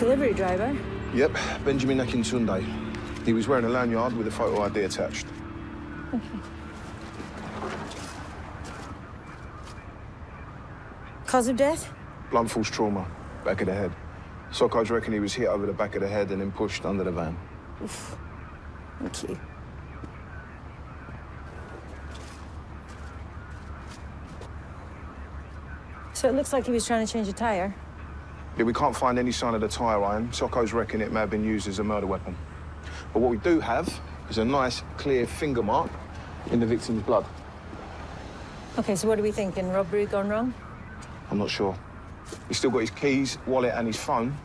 Delivery driver? Yep, Benjamin Akintunde. He was wearing a lanyard with a photo ID attached. Okay. Cause of death? Blunt force trauma, back of the head. Sockos reckon he was hit over the back of the head and then pushed under the van. Oof. Thank you. So it looks like he was trying to change a tire. Yeah, we can't find any sign of the tire iron. Sockos reckon it may have been used as a murder weapon. But what we do have is a nice, clear finger mark in the victim's blood. Okay, so what are we thinking? Robbery gone wrong? I'm not sure. He's still got his keys, wallet, and his phone.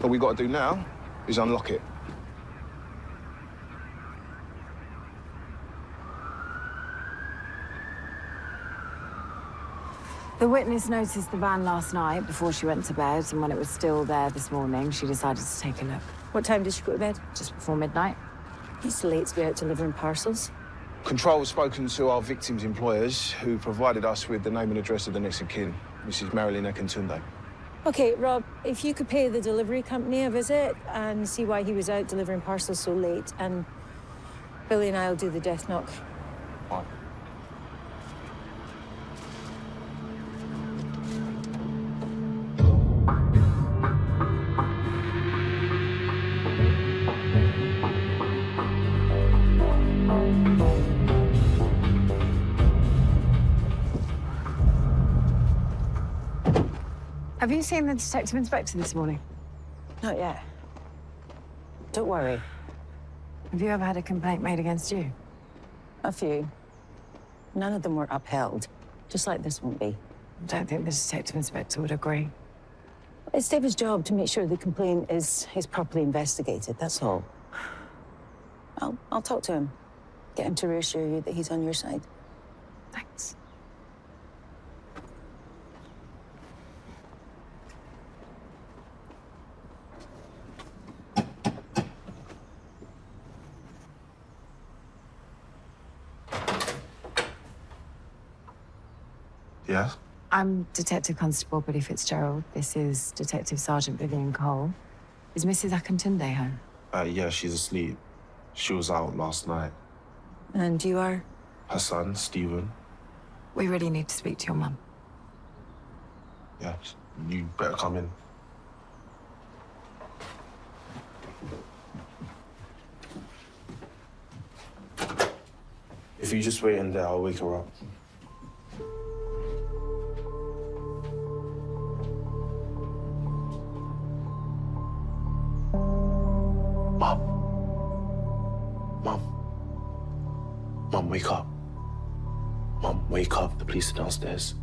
All we got to do now is unlock it. The witness noticed the van last night before she went to bed, and when it was still there this morning, she decided to take a look. What time did she go to bed? Just before midnight. It's late to be out delivering parcels. Control has spoken to our victims' employers, who provided us with the name and address of the next of kin, Mrs. Marilyn Akintunde. Okay, Rob, if you could pay the delivery company a visit and see why he was out delivering parcels so late, and Billy and I'll do the death knock. Right. Have you seen the detective inspector this morning? Not yet. Don't worry. Have you ever had a complaint made against you? A few. None of them were upheld, just like this won't be. I don't think the detective inspector would agree. It's David's job to make sure the complaint is properly investigated, that's all. I'll talk to him. Get him to reassure you that he's on your side. Thanks. Yes? I'm Detective Constable Billy Fitzgerald. This is Detective Sergeant Vivian Cole. Is Mrs. Akintunde home? Yeah, she's asleep. She was out last night. And you are? Her son, Stephen. We really need to speak to your mum. Yeah, you better come in. If you just wait in there, I'll wake her up. Mom, wake up. Mom, wake up. The police are downstairs.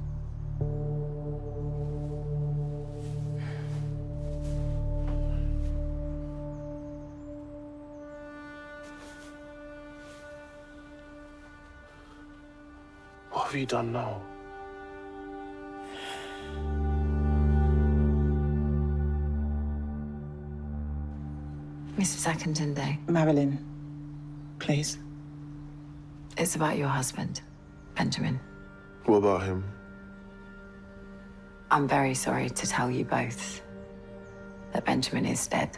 What have you done now? Mrs. Akintunde, Marilyn, please. it's about your husband, Benjamin. What about him? I'm very sorry to tell you both that Benjamin is dead.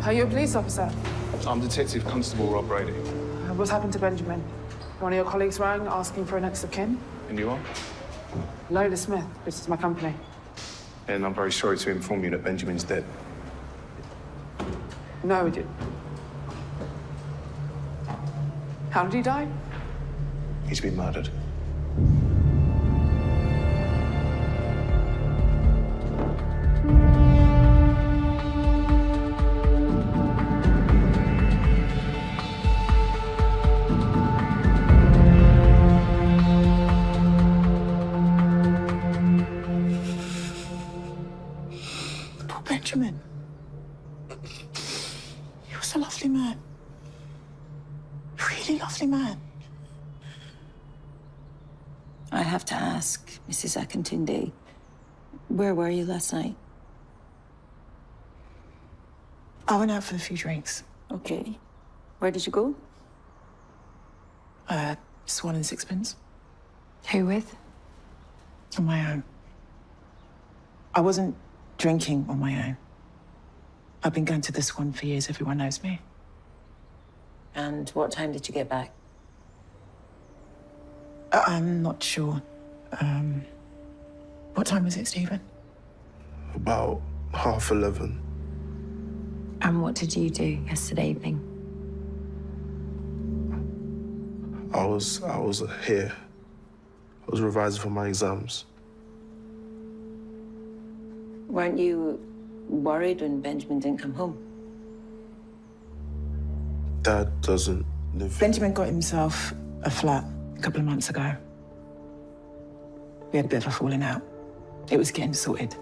Are you a police officer? I'm Detective Constable Rob Brady. What's happened to Benjamin? One of your colleagues rang asking for a next of kin? And you are? Lola Smith. This is my company. And I'm very sorry to inform you that Benjamin's dead. No, we did. How did he die? He's been murdered. Poor Benjamin. He was a lovely man. Really lovely man. I have to ask, Mrs. Akintunde, where were you last night? I went out for a few drinks. Okay. Where did you go? Swan and Sixpence. Who with? On my own. I wasn't drinking on my own. I've been going to the Swan for years. Everyone knows me. And what time did you get back? I'm not sure. What time was it, Stephen? About 11:30. And what did you do yesterday evening? I was here. I was revising for my exams. Weren't you worried when Benjamin didn't come home? Dad doesn't live. Benjamin got himself a flat a couple of months ago. We had a bit of a falling out. It was getting sorted.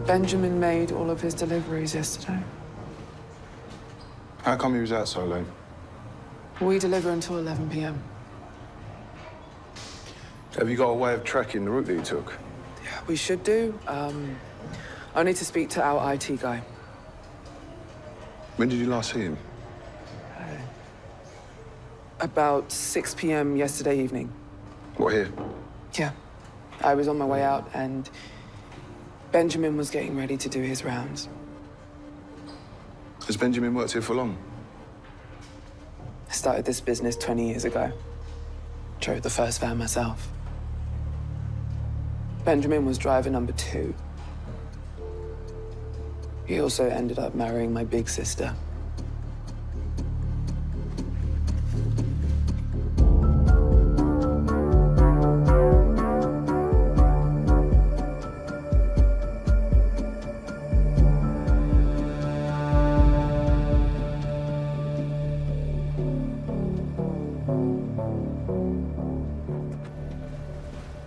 Benjamin made all of his deliveries yesterday. How come he was out so late? We deliver until 11 p.m. Have you got a way of tracking the route that he took? Yeah, we should do. I need to speak to our IT guy. When did you last see him? About 6 p.m. yesterday evening. What, here? Yeah. I was on my way out and Benjamin was getting ready to do his rounds. Has Benjamin worked here for long? I started this business 20 years ago. Drove the first van myself. Benjamin was driver number 2. He also ended up marrying my big sister.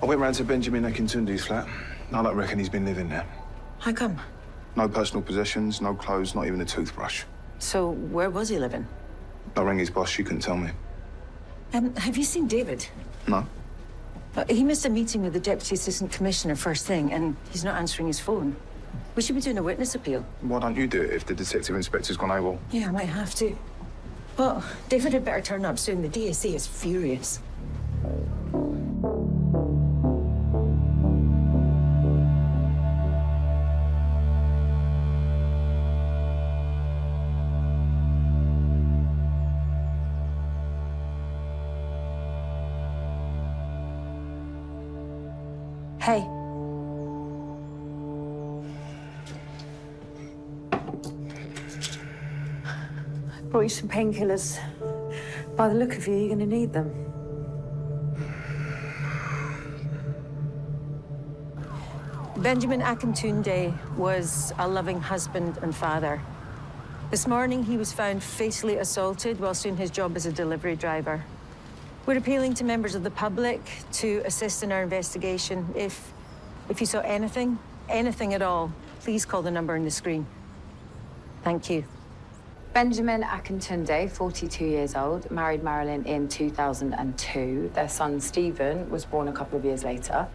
I went round to Benjamin Akintunde's flat. I don't reckon he's been living there. How come? No personal possessions, no clothes, not even a toothbrush. So where was he living? I rang his boss, she couldn't tell me. Have you seen David? No. He missed a meeting with the Deputy Assistant Commissioner first thing, and he's not answering his phone. We should be doing a witness appeal. Why don't you do it if the detective inspector's gone AWOL? Yeah, I might have to. Well, David had better turn up soon. The DSC is furious. Hey. I brought you some painkillers. By the look of you, you're going to need them. Benjamin Akintunde was a loving husband and father. This morning, he was found fatally assaulted whilst doing his job as a delivery driver. We're appealing to members of the public to assist in our investigation. If you saw anything at all, please call the number on the screen. Thank you. Benjamin Akintunde, 42 years old, married Marilyn in 2002. Their son, Stephen, was born a couple of years later.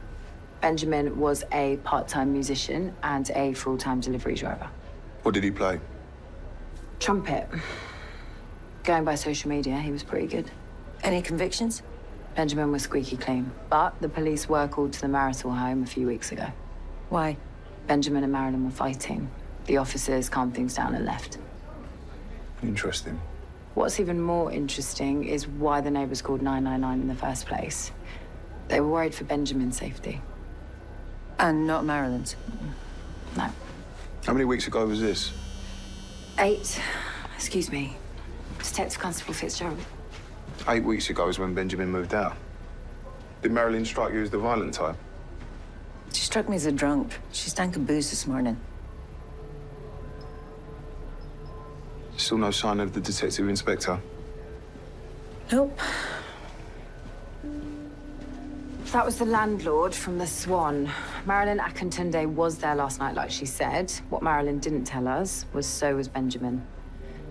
Benjamin was a part-time musician and a full-time delivery driver. What did he play? Trumpet. Going by social media, he was pretty good. Any convictions? Benjamin was squeaky clean, but the police were called to the marital home a few weeks ago. Why? Benjamin and Marilyn were fighting. The officers calmed things down and left. Interesting. What's even more interesting is why the neighbours called 999 in the first place. They were worried for Benjamin's safety. And not Marilyn's. No. How many weeks ago was this? 8. Excuse me. Detective Constable Fitzgerald. 8 weeks ago is when Benjamin moved out. Did Marilyn strike you as the violent type? She struck me as a drunk. She stank of booze this morning. Still no sign of the detective inspector. Nope. That was the landlord from the Swan. Marilyn Akintunde was there last night, like she said. What Marilyn didn't tell us was so was Benjamin.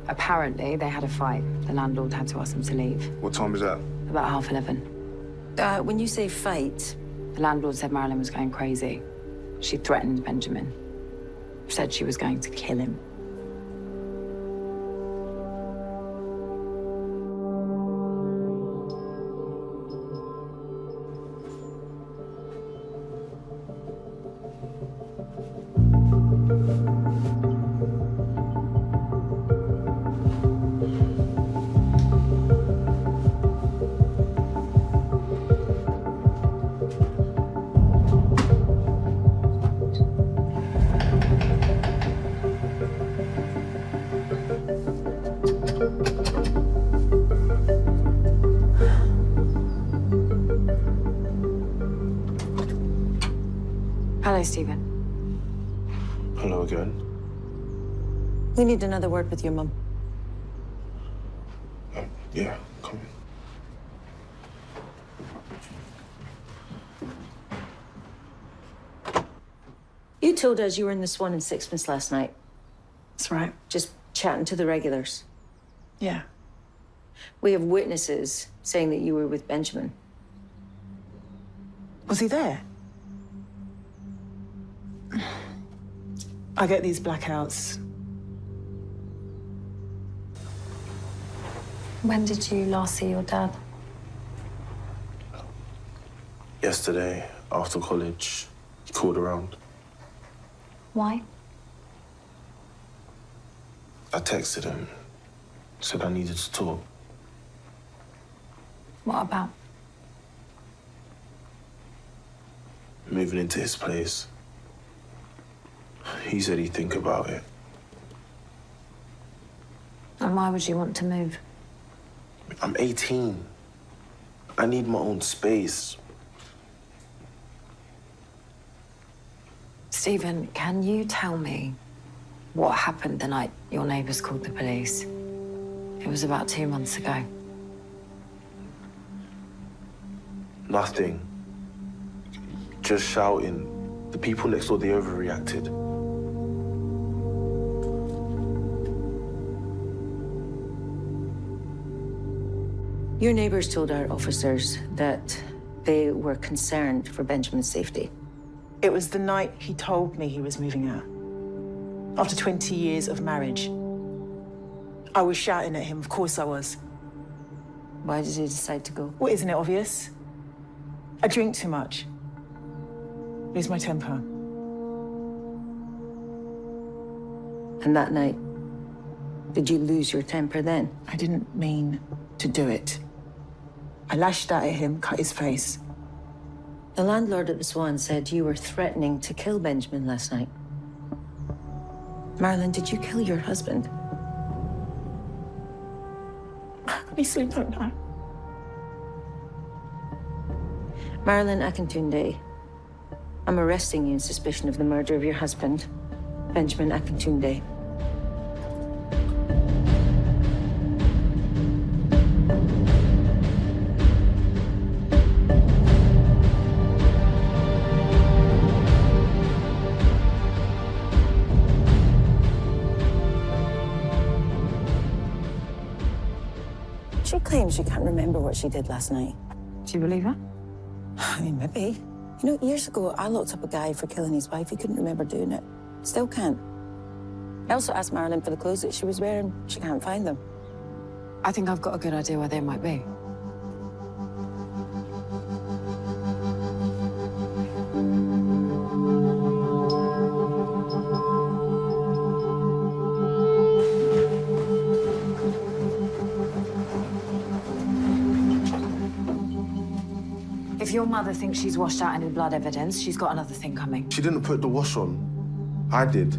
Apparently, they had a fight. The landlord had to ask them to leave. What time was that? About 11:30. When you say fight, The landlord said Marilyn was going crazy. She threatened Benjamin. Said she was going to kill him. Hello, Stephen. Hello again. we need another word with your mum. Yeah, come in. You told us you were in the Swan and Sixpence last night, That's right. just chatting to the regulars. Yeah. We have witnesses saying that you were with Benjamin. Was he there? I get these blackouts. When did you last see your dad? Yesterday, after college, he called around. Why? I texted him, said I needed to talk. What about? Moving into his place. He said he'd think about it. And why would you want to move? I'm 18. I need my own space. Stephen, can you tell me what happened the night your neighbours called the police? It was about 2 months ago. Nothing. Just shouting. The people next door, they overreacted. Your neighbors told our officers that they were concerned for Benjamin's safety. It was the night he told me he was moving out. After 20 years of marriage. I was shouting at him, of course I was. Why did he decide to go? Well, isn't it obvious? I drink too much. Lose my temper. And that night, did you lose your temper then? I didn't mean to do it. I lashed out at him, cut his face. The landlord at the Swan said you were threatening to kill Benjamin last night. Marilyn, did you kill your husband? I honestly don't know. Marilyn Akintunde, I'm arresting you in suspicion of the murder of your husband, Benjamin Akintunde. She claims she can't remember what she did last night. Do you believe her? I mean, maybe. You know, years ago, I locked up a guy for killing his wife. He couldn't remember doing it. Still can't. I also asked Marilyn for the clothes that she was wearing. She can't find them. I think I've got a good idea where they might be. If your mother thinks she's washed out any blood evidence, she's got another thing coming. She didn't put the wash on. I did.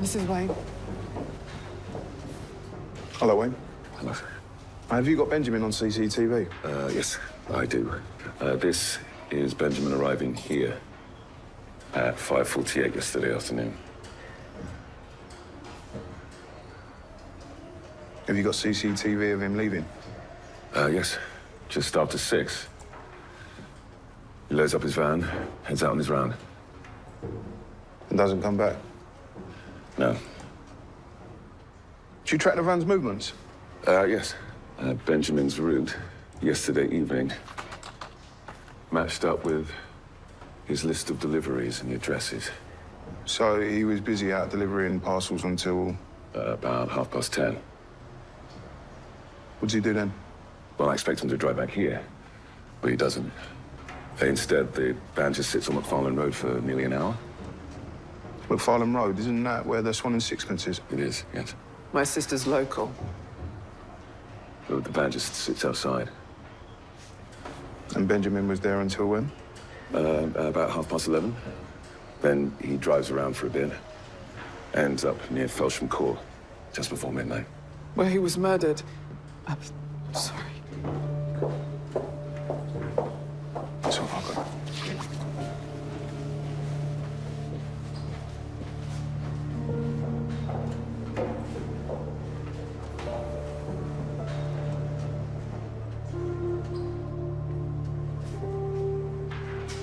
Mrs. Wayne. Hello, Wayne. Hello. Have you got Benjamin on CCTV? Yes, I do. This is Benjamin arriving here at 5:48 yesterday afternoon. Have you got CCTV of him leaving? Yes, just after 6. He loads up his van, heads out on his round. And doesn't come back? No. Do you track the van's movements? Yes. Benjamin's route yesterday evening matched up with his list of deliveries and the addresses. So he was busy out delivering parcels until... About 10:30. What'd he do then? Well, I expect him to drive back here, but he doesn't. Instead, the van just sits on McFarlane Road for nearly an hour. McFarlane Road, isn't that where the Swan and Sixpence is? It is, yes. My sister's local. The van just sits outside. And Benjamin was there until when? About 11:30. Then he drives around for a bit. Ends up near Felsham Court, just before midnight. Where he was murdered. I'm sorry. That's all I've got.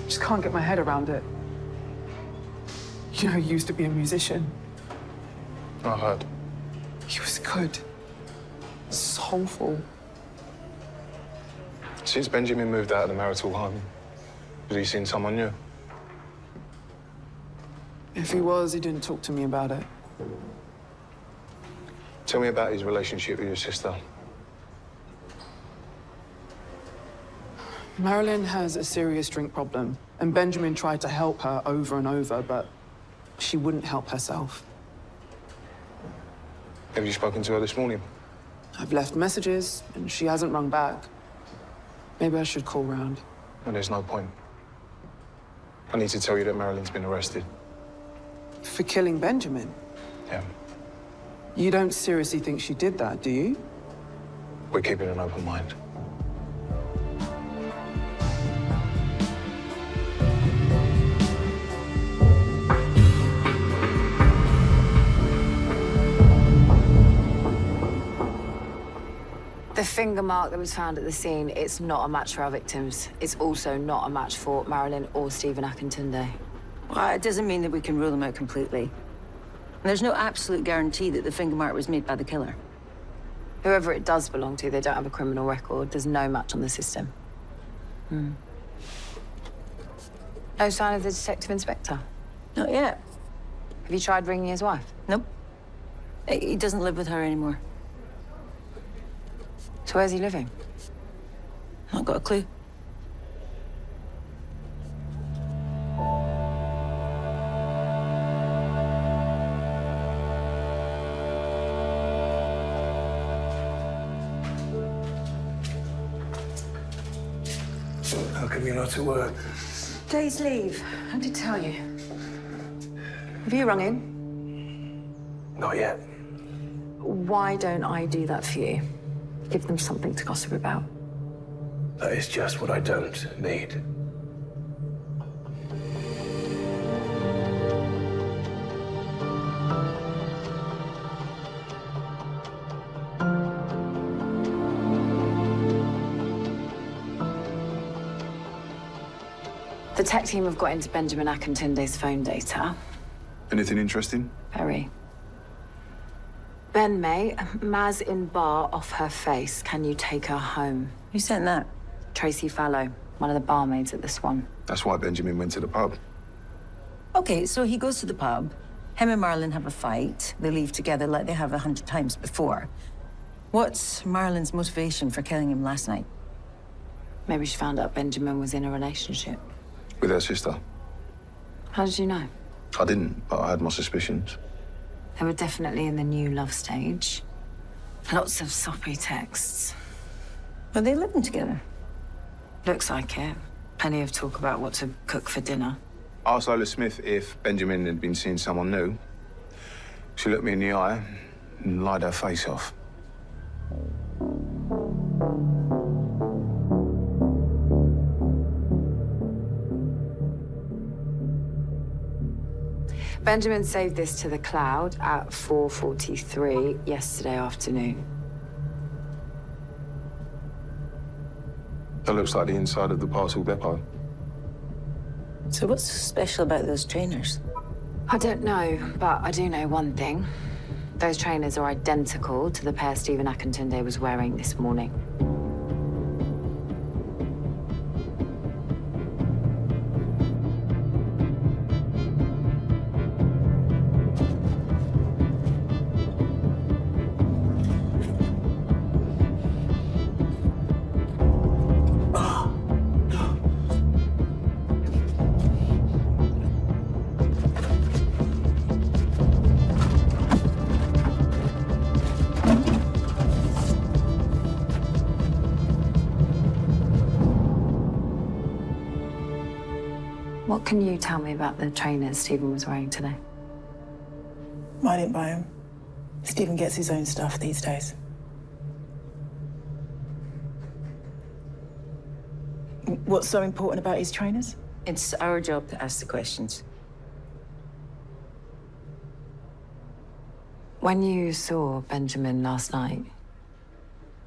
Just can't get my head around it. You know, he used to be a musician. I heard. He was good. Soulful. Since Benjamin moved out of the marital home, has he seen someone new? If he was, he didn't talk to me about it. Tell me about his relationship with your sister. Marilyn has a serious drink problem, and Benjamin tried to help her over and over, but she wouldn't help herself. Have you spoken to her this morning? I've left messages, and she hasn't rung back. Maybe I should call round. Well, there's no point. I need to tell you that Marilyn's been arrested. For killing Benjamin? Yeah. You don't seriously think she did that, do you? We're keeping an open mind. The finger mark that was found at the scene, it's not a match for our victims. It's also not a match for Marilyn or Stephen Akintunde. Well, it doesn't mean that we can rule them out completely. And there's no absolute guarantee that the finger mark was made by the killer. Whoever it does belong to, they don't have a criminal record. There's no match on the system. No sign of the detective inspector? Not yet. Have you tried ringing his wife? Nope. He doesn't live with her anymore. So where's he living? Not got a clue. How come you're not at work? Day's leave. I did tell you. Have you rung in? Not yet. Why don't I do that for you? Give them something to gossip about. That is just what I don't need. The tech team have got into Benjamin Akintunde's phone data. Anything interesting? Very. Ben May, Maz in bar off her face. Can you take her home? Who sent that? Tracy Fallow, one of the barmaids at the Swan. That's why Benjamin went to the pub. Okay, so he goes to the pub. Him and Marilyn have a fight. They leave together like they have 100 times before. What's Marilyn's motivation for killing him last night? Maybe she found out Benjamin was in a relationship. With her sister. How did you know? I didn't, but I had my suspicions. They were definitely in the new love stage. Lots of soppy texts. Are they living together? Looks like it. Plenty of talk about what to cook for dinner. Asked Lola Smith if Benjamin had been seeing someone new. She looked me in the eye and lied her face off. Benjamin saved this to the cloud at 4:43 yesterday afternoon. That looks like the inside of the parcel depot. So what's so special about those trainers? I don't know, but I do know one thing. Those trainers are identical to the pair Stephen Akintunde was wearing this morning. What can you tell me about the trainers Stephen was wearing today? I didn't buy him. Stephen gets his own stuff these days. What's so important about his trainers? It's our job to ask the questions. When you saw Benjamin last night,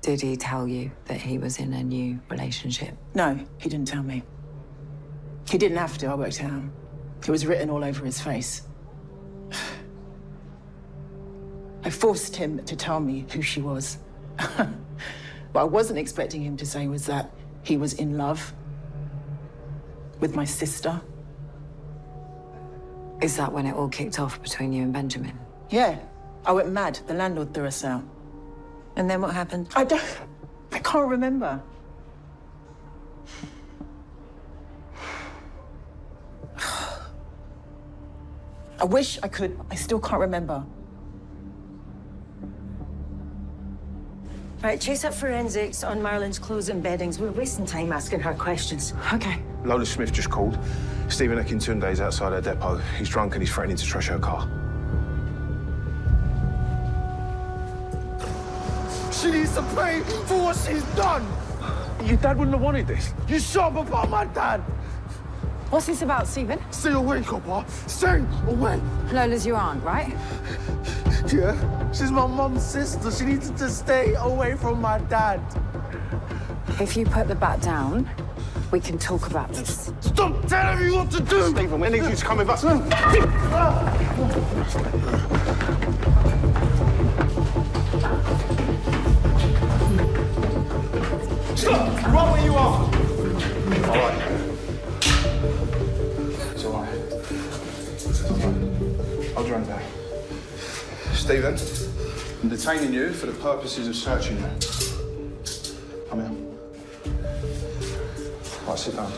did he tell you that he was in a new relationship? No, he didn't tell me. He didn't have to, I worked it out. It was written all over his face. I forced him to tell me who she was. What I wasn't expecting him to say was that he was in love with my sister. Is that when it all kicked off between you and Benjamin? Yeah, I went mad. The landlord threw us out. And then what happened? I can't remember. I wish I could. I still can't remember. Right, chase up forensics on Marilyn's clothes and beddings. We're wasting time asking her questions. Okay. Lola Smith just called. Stephen Akintunde is outside her depot. He's drunk and he's threatening to trash her car. She needs to pay for what she's done. Your dad wouldn't have wanted this. You shot about my dad. What's this about, Stephen? Stay away, Copper. Stay away. Lola's your aunt, right? Yeah, she's my mum's sister. She needs to stay away from my dad. If you put the bat down, we can talk about this. Stop telling me what to do. Stephen, we need you to come with us. Stop! Run where you are. All right. It's all right. I'll drown that. Stephen, I'm detaining you for the purposes of searching you. Come here. All right, sit down.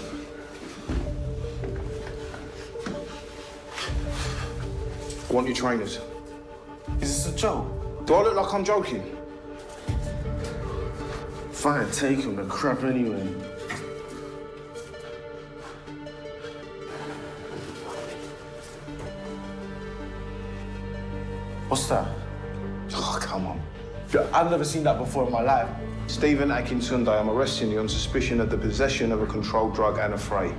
I want your trainers. Is this a joke? Do I look like I'm joking? Fine, take him. The crap anyway. What's that? Oh, come on. Yeah, I've never seen that before in my life. Stephen Akintunde, I'm arresting you on suspicion of the possession of a controlled drug and a fray.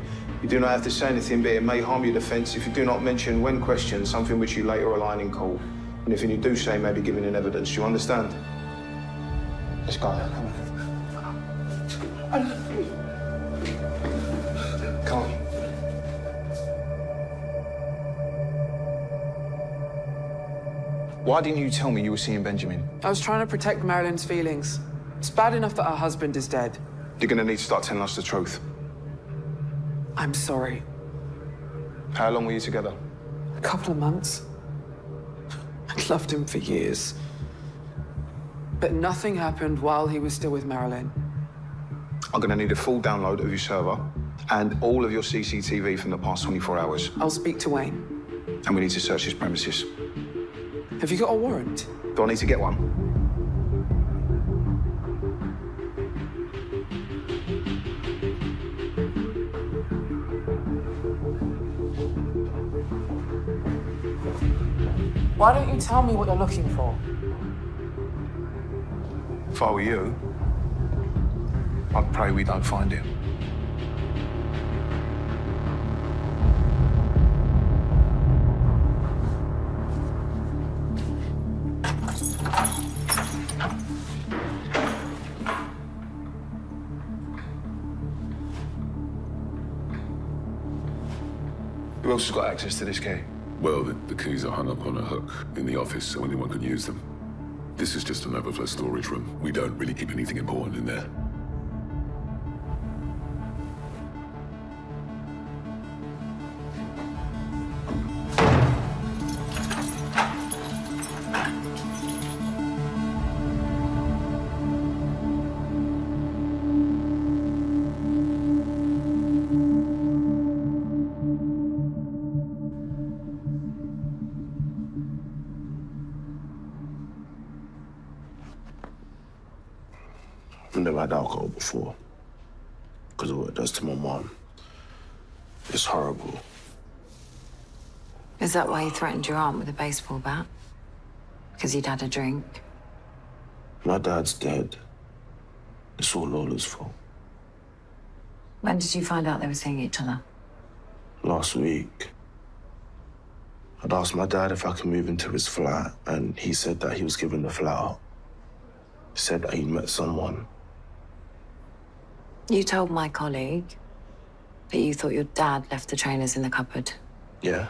You do not have to say anything, but it may harm your defence if you do not mention, when questioned, something which you later align in court. Anything you do say may be given in evidence. Do you understand? Let's go. Come on. Come on. Why didn't you tell me you were seeing Benjamin? I was trying to protect Marilyn's feelings. It's bad enough that her husband is dead. You're gonna need to start telling us the truth. I'm sorry. How long were you together? A couple of months. I'd loved him for years. But nothing happened while he was still with Marilyn. I'm gonna need a full download of your server and all of your CCTV from the past 24 hours. I'll speak to Wayne. And we need to search his premises. Have you got a warrant? Do I need to get one? Why don't you tell me what you're looking for? If I were you, I'd pray we don't find him. Who else has got access to this key? Well, the keys are hung up on a hook in the office so anyone can use them. This is just an overflow storage room. We don't really keep anything important in there. I've never had alcohol before. Because of what it does to my mom. It's horrible. Is that why you threatened your aunt with a baseball bat? Because you'd had a drink? My dad's dead. It's all Lola's fault. When did you find out they were seeing each other? Last week. I'd asked my dad if I could move into his flat, and he said that he was giving the flat up. He said that he'd met someone. You told my colleague that you thought your dad left the trainers in the cupboard. Yeah?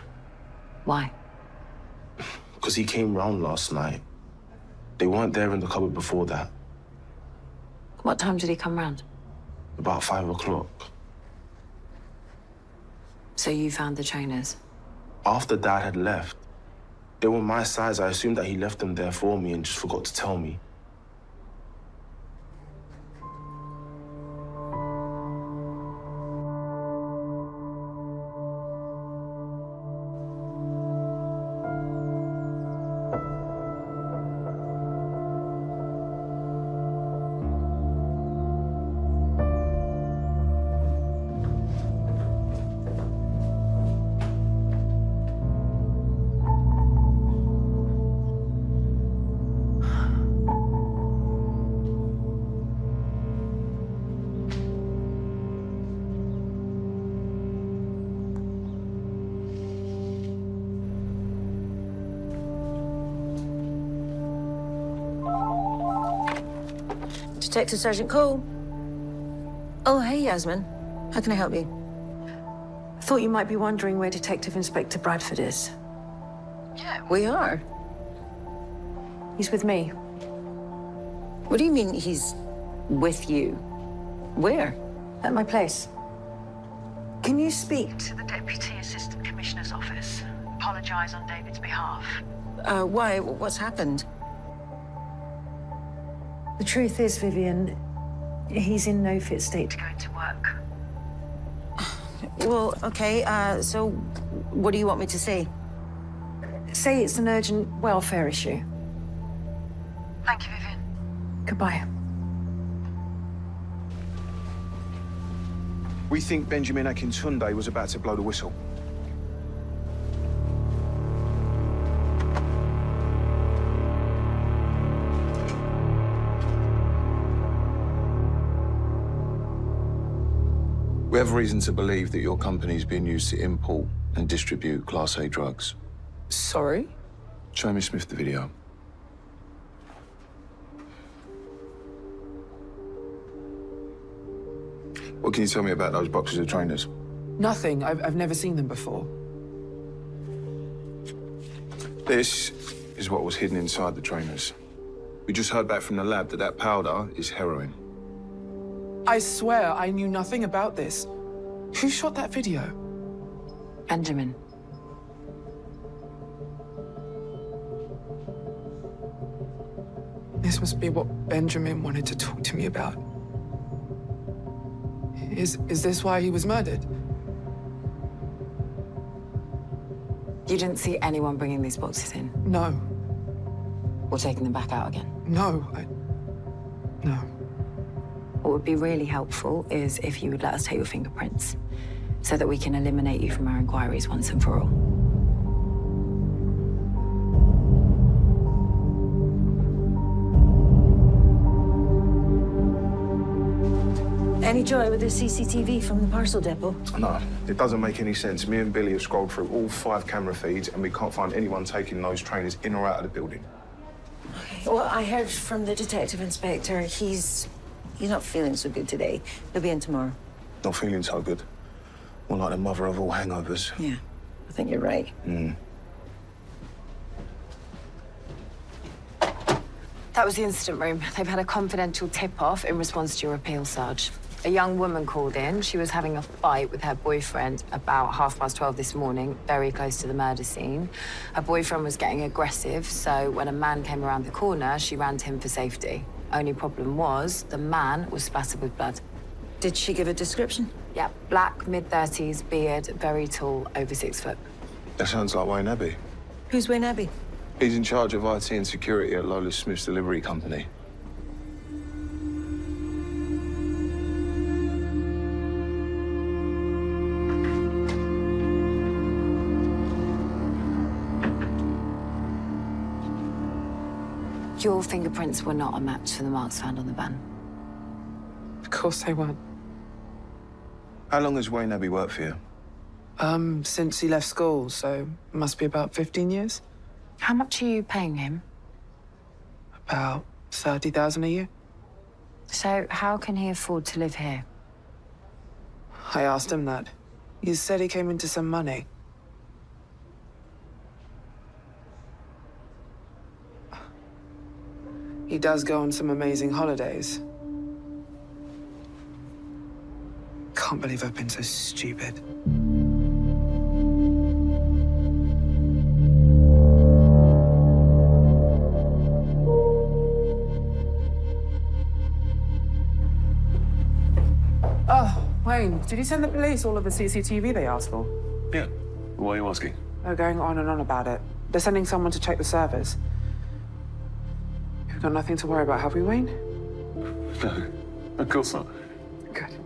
Why? Because he came round last night. They weren't there in the cupboard before that. What time did he come round? About 5 o'clock. So you found the trainers? After Dad had left. They were my size. I assumed that he left them there for me and just forgot to tell me. Detective Sergeant Cole. Oh, hey, Yasmin. How can I help you? I thought you might be wondering where Detective Inspector Bradford is. Yeah, we are. He's with me. What do you mean he's with you? Where? At my place. Can you speak to the Deputy Assistant Commissioner's office? Apologize on David's behalf. Why? What's happened? The truth is, Vivian, he's in no fit state to go to work. Well, okay, so what do you want me to say? Say it's an urgent welfare issue. Thank you, Vivian. Goodbye. We think Benjamin Akintunde was about to blow the whistle. We have reason to believe that your company's being used to import and distribute Class A drugs. Sorry? Show me Smith the video. What can you tell me about those boxes of trainers? Nothing. I've never seen them before. This is what was hidden inside the trainers. We just heard back from the lab that that powder is heroin. I swear I knew nothing about this. Who shot that video? Benjamin. This must be what Benjamin wanted to talk to me about. Is this why he was murdered? You didn't see anyone bringing these boxes in? No. Or taking them back out again? No, no. What would be really helpful is if you would let us take your fingerprints so that we can eliminate you from our inquiries once and for all. Any joy with the CCTV from the parcel depot? No, it doesn't make any sense. Me and Billy have scrolled through all 5 camera feeds and we can't find anyone taking those trainers in or out of the building. Well, I heard from the detective inspector. He's not feeling so good today. He'll be in tomorrow. Not feeling so good. More like the mother of all hangovers. Yeah, I think you're right. That was the incident room. They've had a confidential tip-off in response to your appeal, Sarge. A young woman called in. She was having a fight with her boyfriend about 12:30 this morning, very close to the murder scene. Her boyfriend was getting aggressive, so when a man came around the corner, she ran to him for safety. Only problem was, the man was spattered with blood. Did she give a description? Yeah, black, mid-30s, beard, very tall, over 6 foot. That sounds like Wayne Abbey. Who's Wayne Abbey? He's in charge of IT and security at Lola Smith's delivery company. Your fingerprints were not a match for the marks found on the van. Of course they weren't. How long has Wayne Abbey worked for you? Since he left school, so must be about 15 years. How much are you paying him? About 30,000 a year. So how can he afford to live here? I asked him that. He said he came into some money. He does go on some amazing holidays. Can't believe I've been so stupid. Oh, Wayne, did you send the police all of the CCTV they asked for? Yeah. Why are you asking? They're going on and on about it. They're sending someone to check the servers. We've got nothing to worry about, have we, Wayne? No, of course not. Good.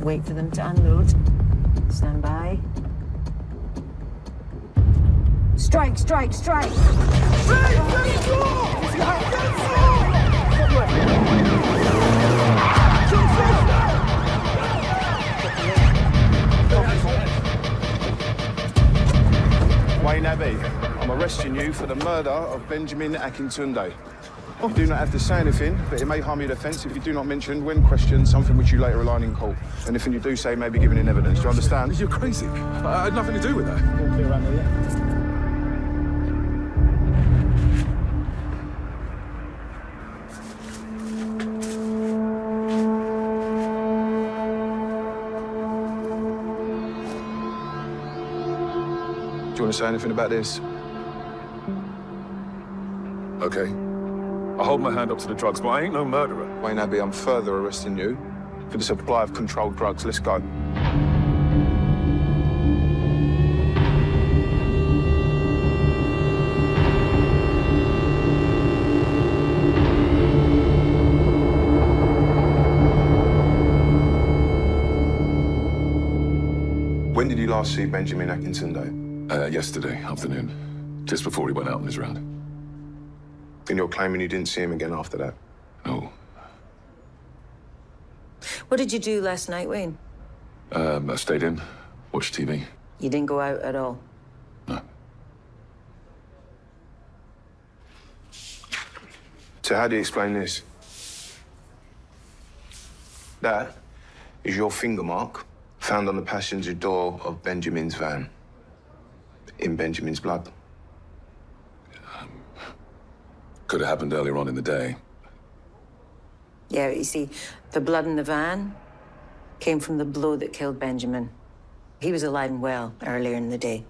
Wait for them to unload. Stand by. Strike, strike, strike! Wayne Abbey, I'm arresting you for the murder of Benjamin Akintunde. You do not have to say anything, but it may harm your defence if you do not mention, when questioned, something which you later align in court. Anything you do say may be given in evidence. Do you understand? You're crazy. I had nothing to do with that. Do you want to say anything about this? Okay. I hold my hand up to the drugs, but I ain't no murderer. Wayne Abbey, I'm further arresting you for the supply of controlled drugs. Let's go. When did you last see Benjamin Akintunde? Yesterday afternoon, just before he went out on his round. And you're claiming you didn't see him again after that? No. What did you do last night, Wayne? I stayed in, watched TV. You didn't go out at all? No. So how do you explain this? That is your finger mark found on the passenger door of Benjamin's van. In Benjamin's blood. Could have happened earlier on in the day. Yeah, you see, the blood in the van came from the blow that killed Benjamin. He was alive and well earlier in the day.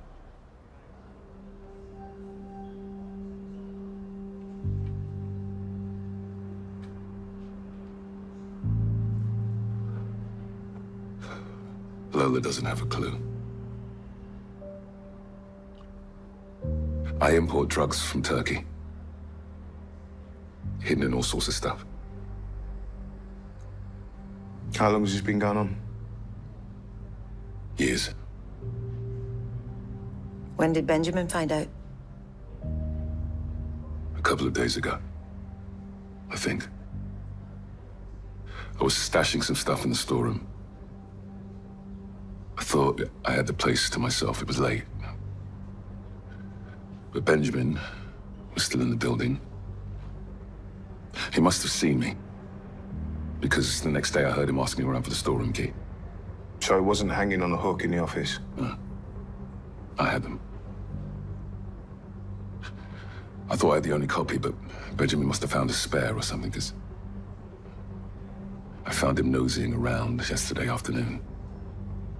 Lola doesn't have a clue. I import drugs from Turkey. Hidden in all sorts of stuff. How long has this been going on? Years. When did Benjamin find out? A couple of days ago, I think. I was stashing some stuff in the storeroom. I thought I had the place to myself. It was late. But Benjamin was still in the building. He must have seen me, because the next day I heard him asking around for the storeroom key. So it wasn't hanging on a hook in the office? No. I had them. I thought I had the only copy, but Benjamin must have found a spare or something, because I found him nosing around yesterday afternoon.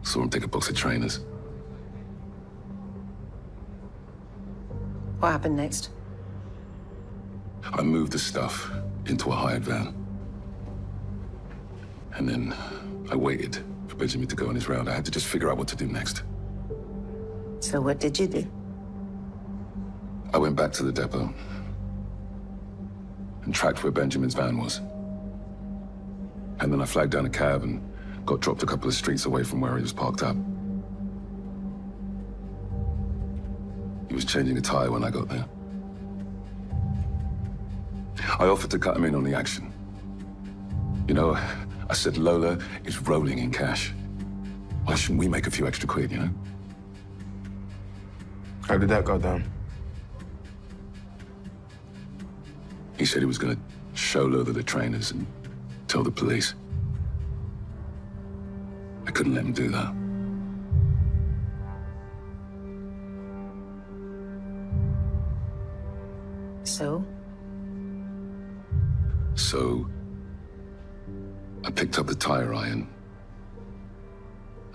Saw him take a box of trainers. What happened next? I moved the stuff into a hired van. And then I waited for Benjamin to go on his round. I had to just figure out what to do next. So what did you do? I went back to the depot and tracked where Benjamin's van was. And then I flagged down a cab and got dropped a couple of streets away from where he was parked up. He was changing a tire when I got there. I offered to cut him in on the action. You know, I said Lola is rolling in cash. Why shouldn't we make a few extra quid, you know? How did that go down? He said he was gonna show Lola the trainers and tell the police. I couldn't let him do that. So? So, I picked up the tire iron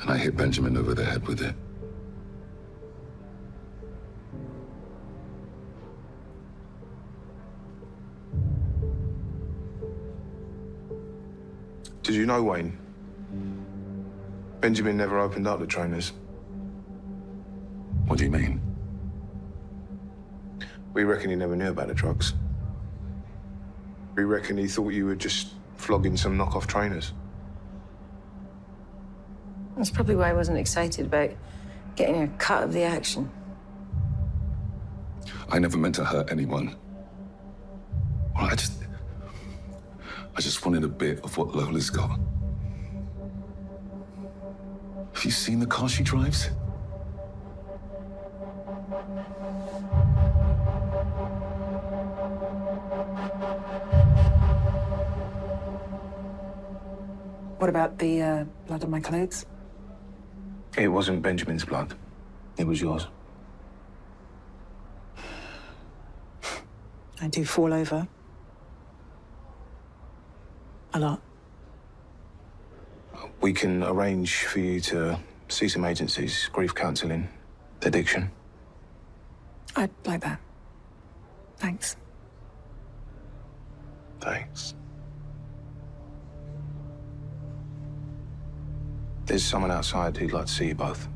and I hit Benjamin over the head with it. Did you know, Wayne? Benjamin never opened up the trainers. What do you mean? We reckon he never knew about the drugs. We reckon he thought you were just flogging some knockoff trainers. That's probably why I wasn't excited about getting a cut of the action. I never meant to hurt anyone. Well, I just wanted a bit of what Lola's got. Have you seen the car she drives? What about the blood on my clothes? It wasn't Benjamin's blood. It was yours. I do fall over. A lot. We can arrange for you to see some agencies, grief counselling, addiction. I'd like that. Thanks. Thanks. There's someone outside who'd like to see you both.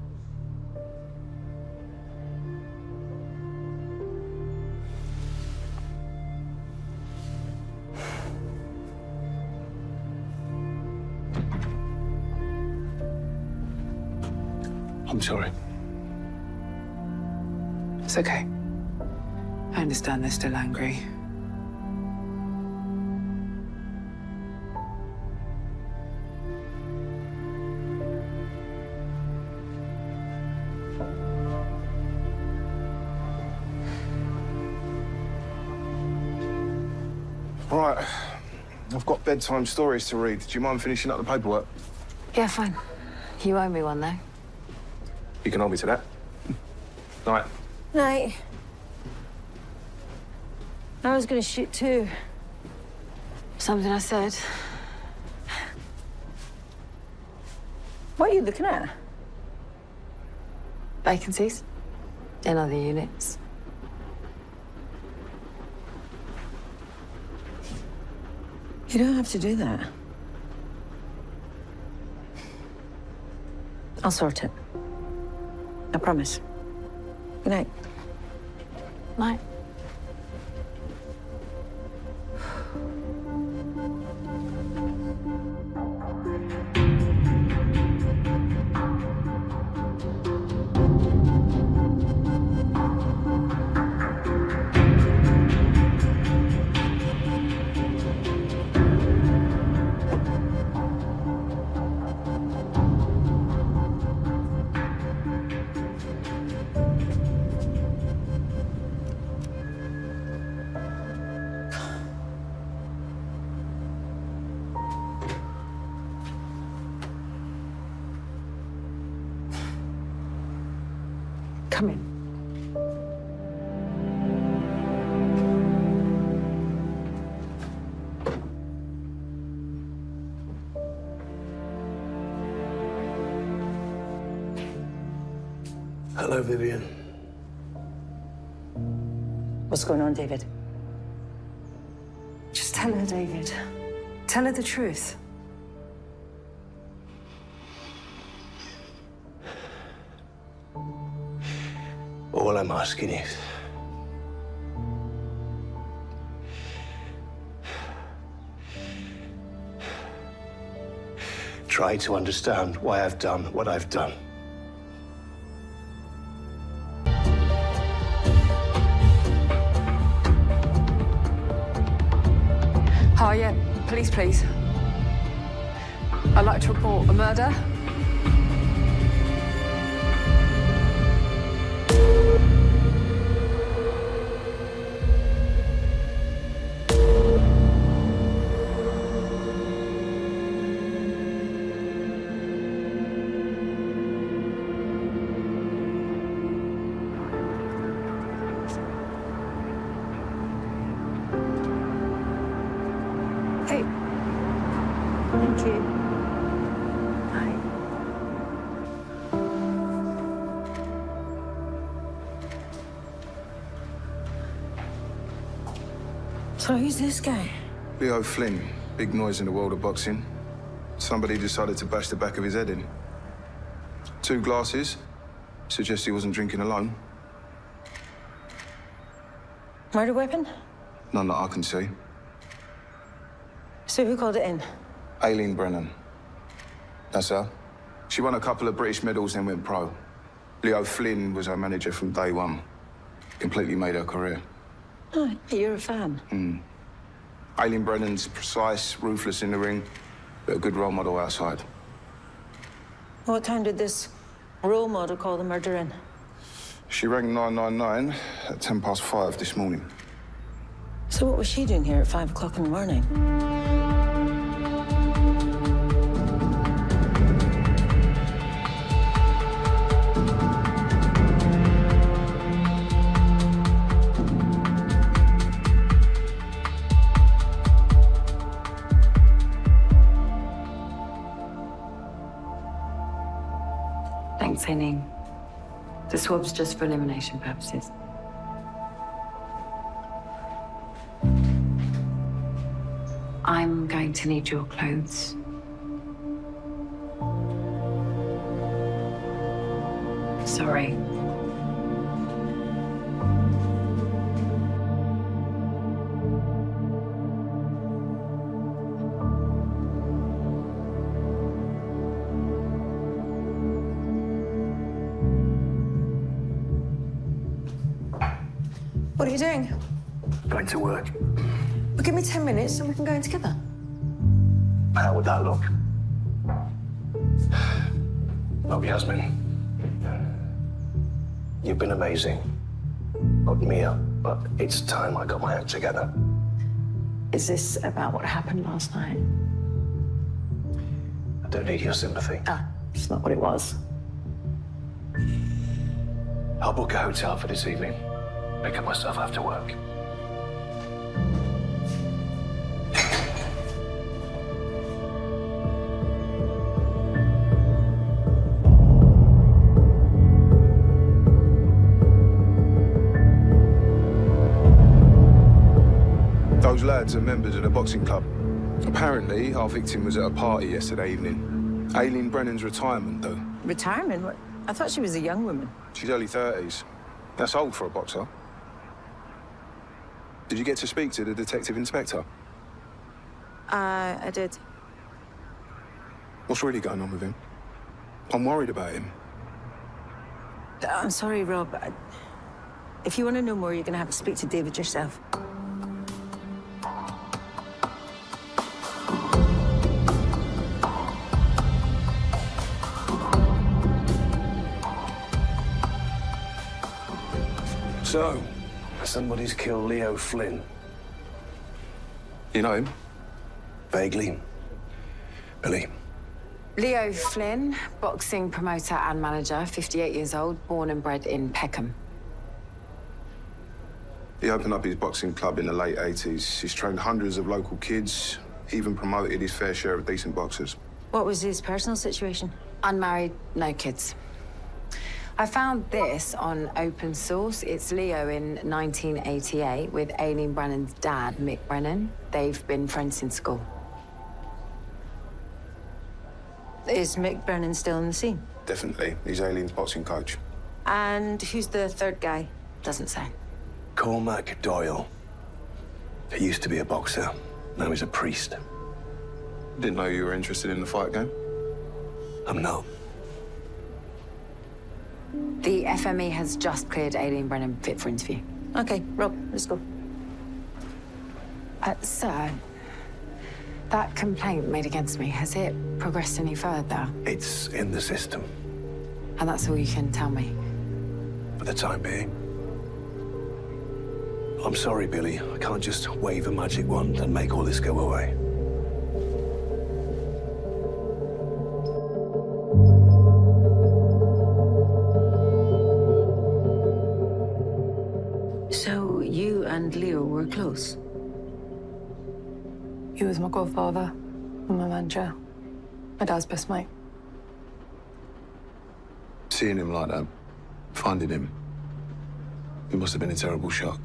I'm sorry. It's okay. I understand they're still angry. Right. I've got bedtime stories to read. Do you mind finishing up the paperwork? Yeah, fine. You owe me one, though. You can hold me to that. Night. Night. I was gonna shoot too. Something I said. What are you looking at? Vacancies in other units. You don't have to do that. I'll sort it. I promise. Good night. Night. Come in. Hello, Vivian. What's going on, David? Just tell her, David. Tell her the truth. All I'm asking is, try to understand why I've done what I've done. Oh, yeah. Police, please. I'd like to report a murder. Hey. Thank you. Bye. So who's this guy? Leo Flynn. Big noise in the world of boxing. Somebody decided to bash the back of his head in. 2 glasses. Suggests he wasn't drinking alone. Murder weapon? None that I can see. So who called it in? Aileen Brennan. That's her. She won a couple of British medals, then went pro. Leo Flynn was her manager from day one. Completely made her career. Oh, you're a fan. Aileen Brennan's precise, ruthless in the ring, but a good role model outside. What time did this role model call the murder in? She rang 999 at 5:10 this morning. So what was she doing here at 5 o'clock in the morning? Thanks, Aileen. The swab's just for elimination purposes. I'm going to need your clothes. Sorry. What are you doing? Going to work. Well, give me 10 minutes and we can go in together. How would that look? Look, Yasmin. You've been amazing. Not Mia, but it's time I got my act together. Is this about what happened last night? I don't need your sympathy. Ah, it's not what it was. I'll book a hotel for this evening. Pick up myself after work. Those lads are members of the boxing club. Apparently, our victim was at a party yesterday evening. Aileen Brennan's retirement, though. Retirement? What? I thought she was a young woman. She's early 30s. That's old for a boxer. Did you get to speak to the detective inspector? I did. What's really going on with him? I'm worried about him. I'm sorry, Rob. If you want to know more, you're going to have to speak to David yourself. So, somebody's killed Leo Flynn. You know him? Vaguely. Billy. Leo Flynn, boxing promoter and manager, 58 years old, born and bred in Peckham. He opened up his boxing club in the late 80s. He's trained hundreds of local kids, even promoted his fair share of decent boxers. What was his personal situation? Unmarried, no kids. I found this on Open Source. It's Leo in 1988 with Aileen Brennan's dad, Mick Brennan. They've been friends since school. Is Mick Brennan still in the scene? Definitely. He's Aileen's boxing coach. And who's the third guy? Doesn't say. Cormac Doyle. He used to be a boxer. Now he's a priest. Didn't know you were interested in the fight game. I'm not. The FME has just cleared Aileen Brennan fit for interview. Okay, Rob, let's go. Sir, that complaint made against me, has it progressed any further? It's in the system And that's all you can tell me? for the time being. I'm sorry, Billy. I can't just wave a magic wand and make all this go away. So you and Leo were close? He was my godfather and my manager. My dad's best mate. Seeing him like that, finding him, it must have been a terrible shock.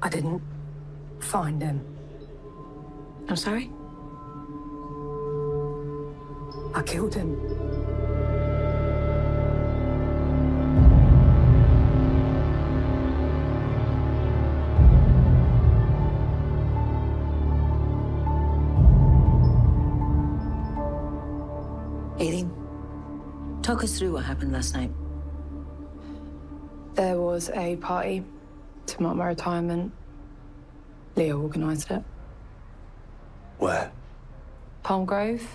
I didn't find him. I'm sorry? I killed him. Aileen, talk us through what happened last night. There was a party to mark my retirement. Leo organised it. Where? Palm Grove.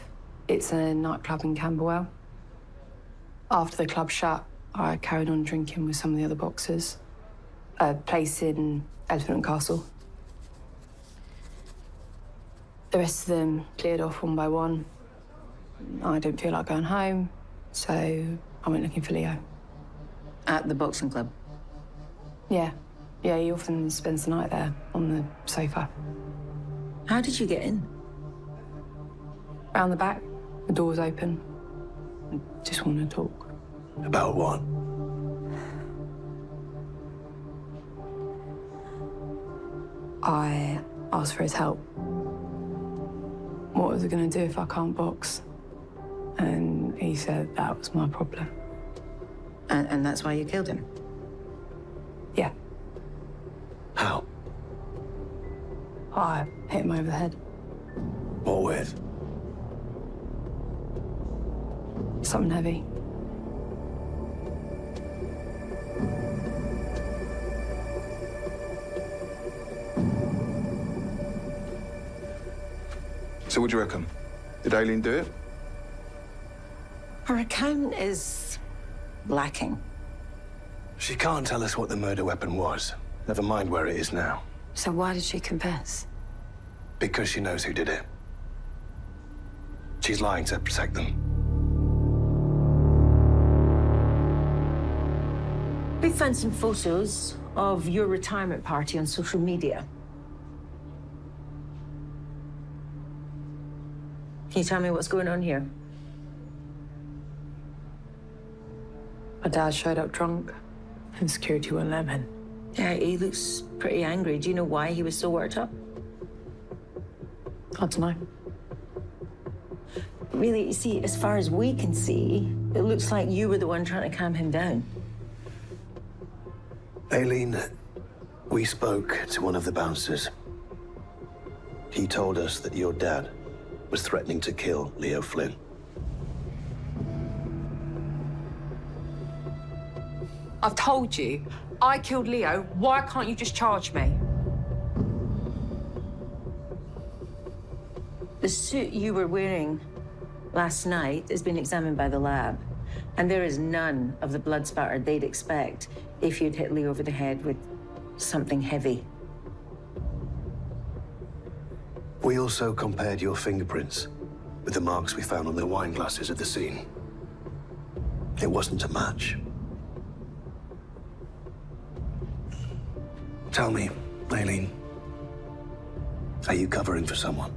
It's a nightclub in Camberwell. After the club shut, I carried on drinking with some of the other boxers. A place in Elephant and Castle. The rest of them cleared off one by one. I didn't feel like going home, so I went looking for Leo. At the boxing club? Yeah. Yeah, he often spends the night there, on the sofa. How did you get in? Round the back, the door's open. I just want to talk. About what? I asked for his help. What was I going to do if I can't box? And he said that was my problem. And that's why you killed him? Yeah, How? I hit him over the head. What with? Something heavy. So what do you reckon? Did Aileen do it? Her account is lacking. She can't tell us what the murder weapon was. Never mind where it is now. So why did she confess? Because she knows who did it. She's lying to protect them. We found some photos of your retirement party on social media. Can you tell me what's going on here? My dad showed up drunk and security wouldn't let him in. Yeah, he looks pretty angry. Do you know why he was so worked up? I don't know. Really, you see, as far as we can see, it looks like you were the one trying to calm him down. Aileen, we spoke to one of the bouncers. He told us that your dad was threatening to kill Leo Flynn. I've told you, I killed Leo. Why can't you just charge me? The suit you were wearing last night has been examined by the lab, and there is none of the blood spatter they'd expect if you'd hit Leo over the head with something heavy. We also compared your fingerprints with the marks we found on the wine glasses at the scene. It wasn't a match. Tell me, Aileen, are you covering for someone?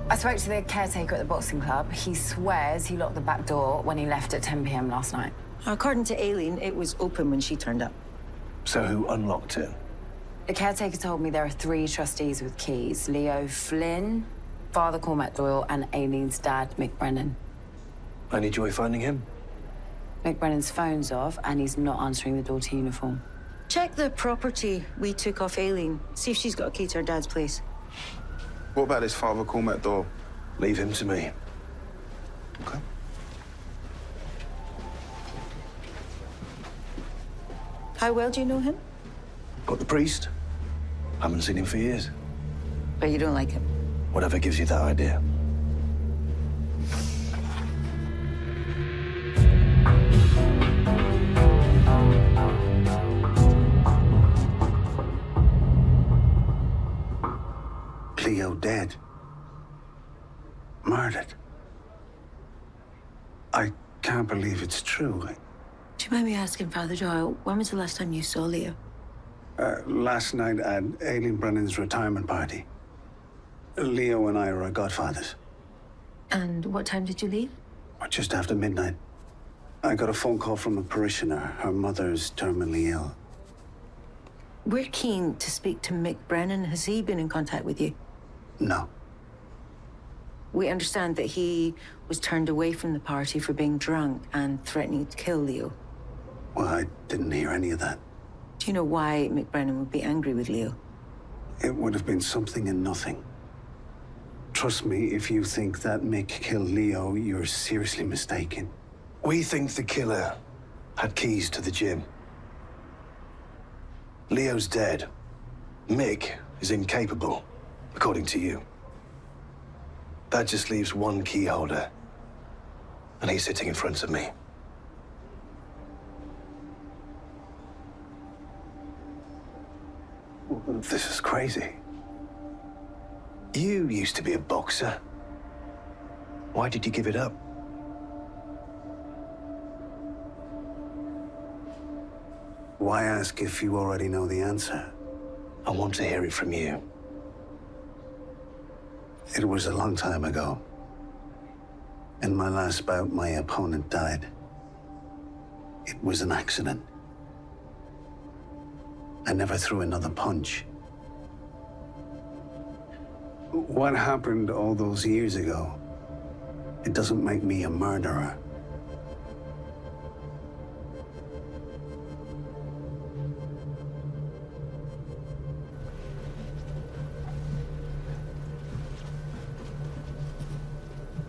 I spoke to the caretaker at the boxing club. He swears he locked the back door when he left at 10 p.m. last night. According to Aileen, it was open when she turned up. So who unlocked it? The caretaker told me there are 3 trustees with keys. Leo Flynn, Father Cormac Doyle, and Aileen's dad, Mick Brennan. Any joy finding him? Mick Brennan's phone's off, and he's not answering the door to uniform. Check the property we took off Aileen. See if she's got a key to her dad's place. What about this Father Cormac Doyle? Leave him to me. Okay. How well do you know him? Got the priest? Haven't seen him for years. But you don't like him. Whatever gives you that idea. Leo dead. Murdered. I can't believe it's true. Do you mind me asking, Father Doyle, when was the last time you saw Leo? Last night at Aileen Brennan's retirement party. Leo and I were godfathers. And what time did you leave? Just after midnight. I got a phone call from a parishioner. Her mother's terminally ill. We're keen to speak to Mick Brennan. Has he been in contact with you? No. We understand that he was turned away from the party for being drunk and threatening to kill Leo. Well, I didn't hear any of that. Do you know why Mick Brennan would be angry with Leo? It would have been something and nothing. Trust me, if you think that Mick killed Leo, you're seriously mistaken. We think the killer had keys to the gym. Leo's dead. Mick is incapable, according to you. That just leaves one key holder, and he's sitting in front of me. This is crazy. You used to be a boxer. Why did you give it up? Why ask if you already know the answer? I want to hear it from you. It was a long time ago. In my last bout, my opponent died. It was an accident. I never threw another punch. What happened all those years ago, it doesn't make me a murderer.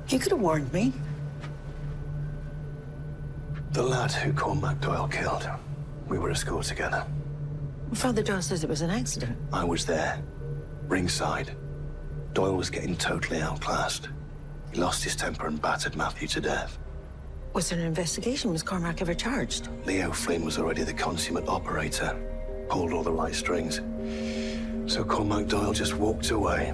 You could have warned me. The lad who Cormac Doyle killed, we were at school together. Father Doyle says it was an accident. I was there, ringside. Doyle was getting totally outclassed. He lost his temper and battered Matthew to death. Was there an investigation? Was Cormac ever charged? Leo Flynn was already the consummate operator, pulled all the right strings. So Cormac Doyle just walked away.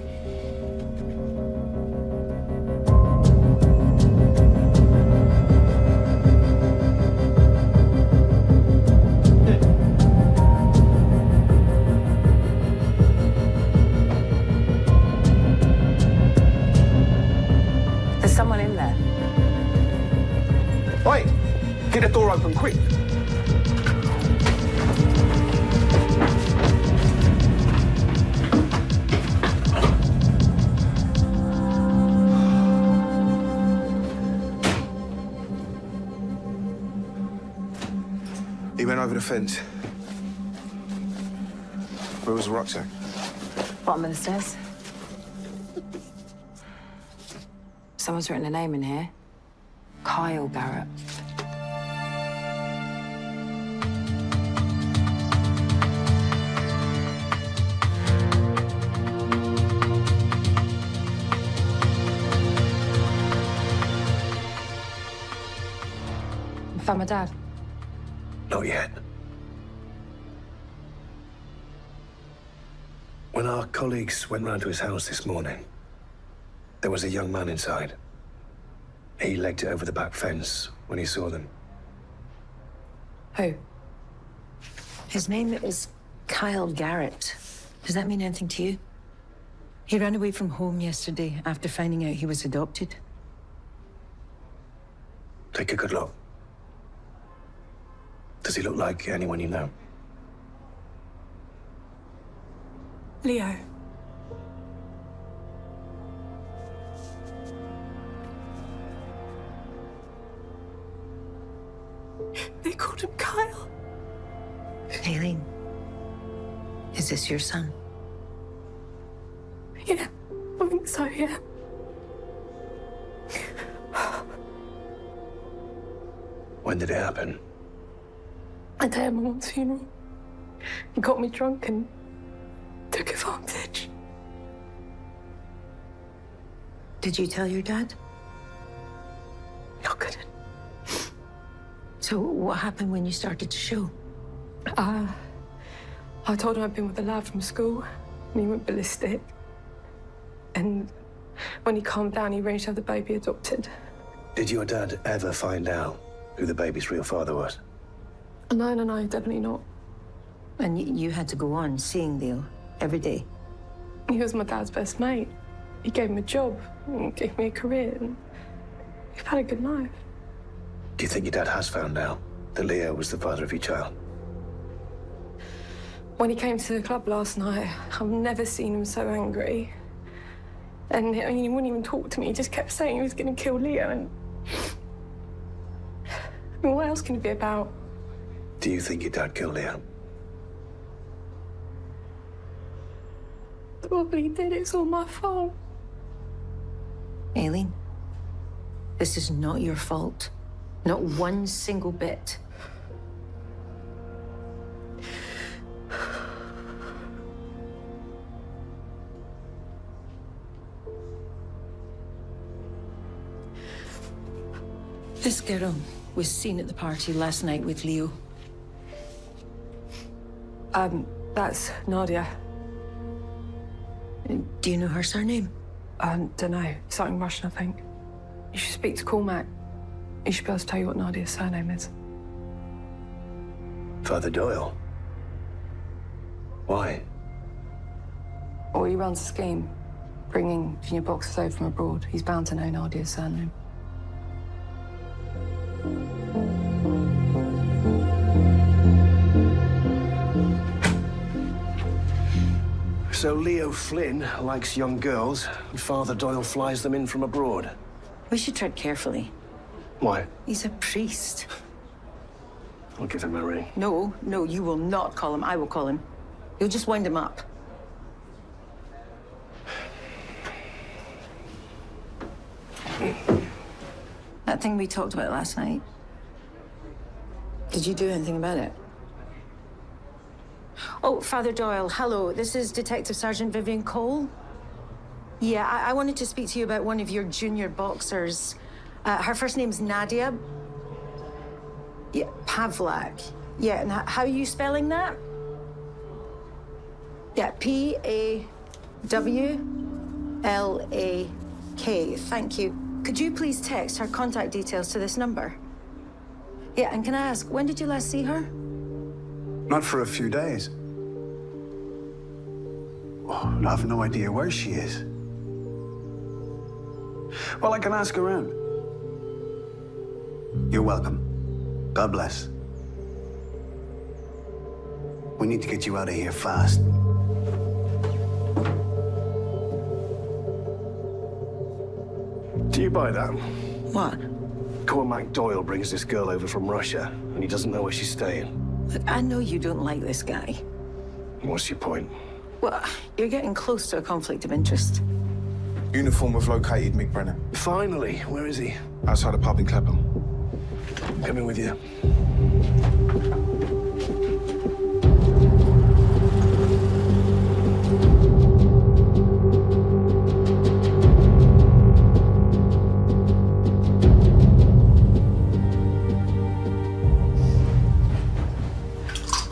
There's someone in there. Oi! Get the door open, quick! He went over the fence. Where was the rucksack? Bottom of the stairs. Someone's written a name in here. Kyle Garrett. I found my dad. Not yet. When our colleagues went round to his house this morning, there was a young man inside. He legged it over the back fence when he saw them. Who? His name is Kyle Garrett. Does that mean anything to you? He ran away from home yesterday after finding out he was adopted. Take a good look. Does he look like anyone you know? Leo. They called him Kyle. Aileen, is this your son? Yeah, I think so, yeah. When did it happen? The day of my mum's funeral. He got me drunk and took advantage. Did you tell your dad? I couldn't. So what happened when you started to show? I told him I'd been with a lad from school, and he went ballistic. And when he calmed down, he arranged to have the baby adopted. Did your dad ever find out who the baby's real father was? No, definitely not. And you had to go on seeing Leo every day? He was my dad's best mate. He gave him a job, and gave me a career, and we've had a good life. Do you think your dad has found out that Leo was the father of your child? When he came to the club last night, I've never seen him so angry. And I mean, he wouldn't even talk to me. He just kept saying he was going to kill Leo. And I mean, what else can it be about? Do you think your dad killed Leo? Probably did. It's all my fault. Aileen, this is not your fault. Not one single bit. This girl was seen at the party last night with Leo. That's Nadia. Do you know her surname? Don't know. Something Russian, I think. You should speak to Cormac. He should be able to tell you what Nadia's surname is. Father Doyle? Why? Or he runs a scheme, bringing junior boxers over from abroad. He's bound to know Nadia's surname. So Leo Flynn likes young girls, and Father Doyle flies them in from abroad. We should tread carefully. Why? He's a priest. I'll give him a ring. No, you will not call him. I will call him. You'll just wind him up. That thing we talked about last night. Did you do anything about it? Oh, Father Doyle, hello. This is Detective Sergeant Vivian Cole. Yeah, I wanted to speak to you about one of your junior boxers. Her first name's Nadia. Yeah, Pavlak. Yeah, and how are you spelling that? Yeah, Pawlak. Thank you. Could you please text her contact details to this number? Yeah, and can I ask, when did you last see her? Not for a few days. Oh, I have no idea where she is. Well, I can ask around. You're welcome. God bless. We need to get you out of here fast. Do you buy that? What? Cormac Doyle brings this girl over from Russia, and he doesn't know where she's staying. Look, I know you don't like this guy. What's your point? Well, you're getting close to a conflict of interest. Uniform was located, Mick Brennan. Finally, where is he? Outside a pub in Clapham. I'm coming with you.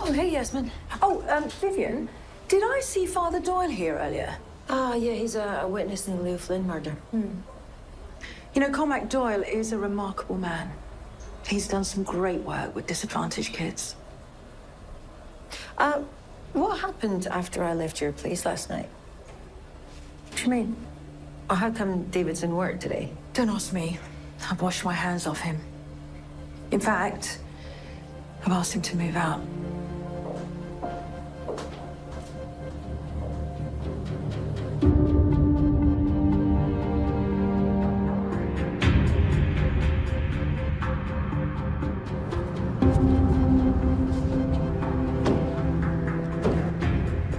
Oh, hey, Yasmin. Oh, Vivian, did I see Father Doyle here earlier? Ah, yeah, he's a witness in the Leo Flynn murder. You know, Cormac Doyle is a remarkable man. He's done some great work with disadvantaged kids. What happened after I left your place last night? What do you mean? Or how come David's in work today? Don't ask me. I've washed my hands off him. In fact, I've asked him to move out.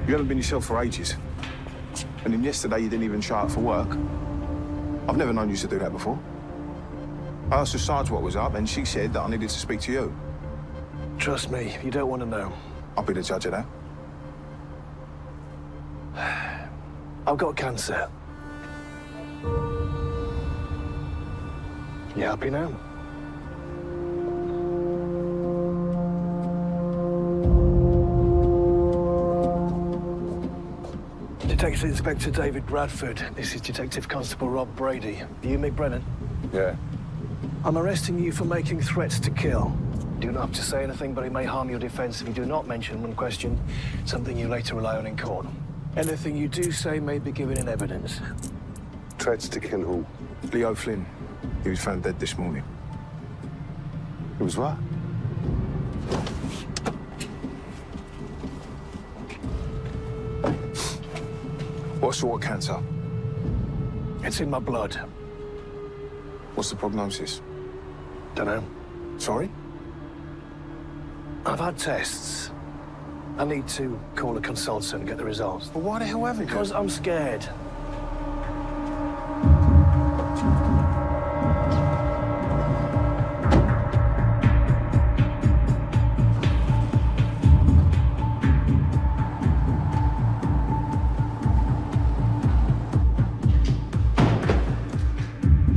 You haven't been yourself for ages. And then yesterday, you didn't even show up for work. I've never known you to do that before. I asked the Sarge what was up, and she said that I needed to speak to you. Trust me, you don't want to know. I'll be the judge of that. I've got cancer. You happy now? Detective Inspector David Bradford. This is Detective Constable Rob Brady. You, Mick Brennan? Yeah. I'm arresting you for making threats to kill. You do not have to say anything, but it may harm your defense if you do not mention when questioned something you later rely on in court. Anything you do say may be given in evidence. Threats to kill who? Leo Flynn. He was found dead this morning. It was what? What sort of cancer? It's in my blood. What's the prognosis? Dunno. Sorry? I've had tests. I need to call a consultant and get the results. But why the hell haven't you? Because I'm scared.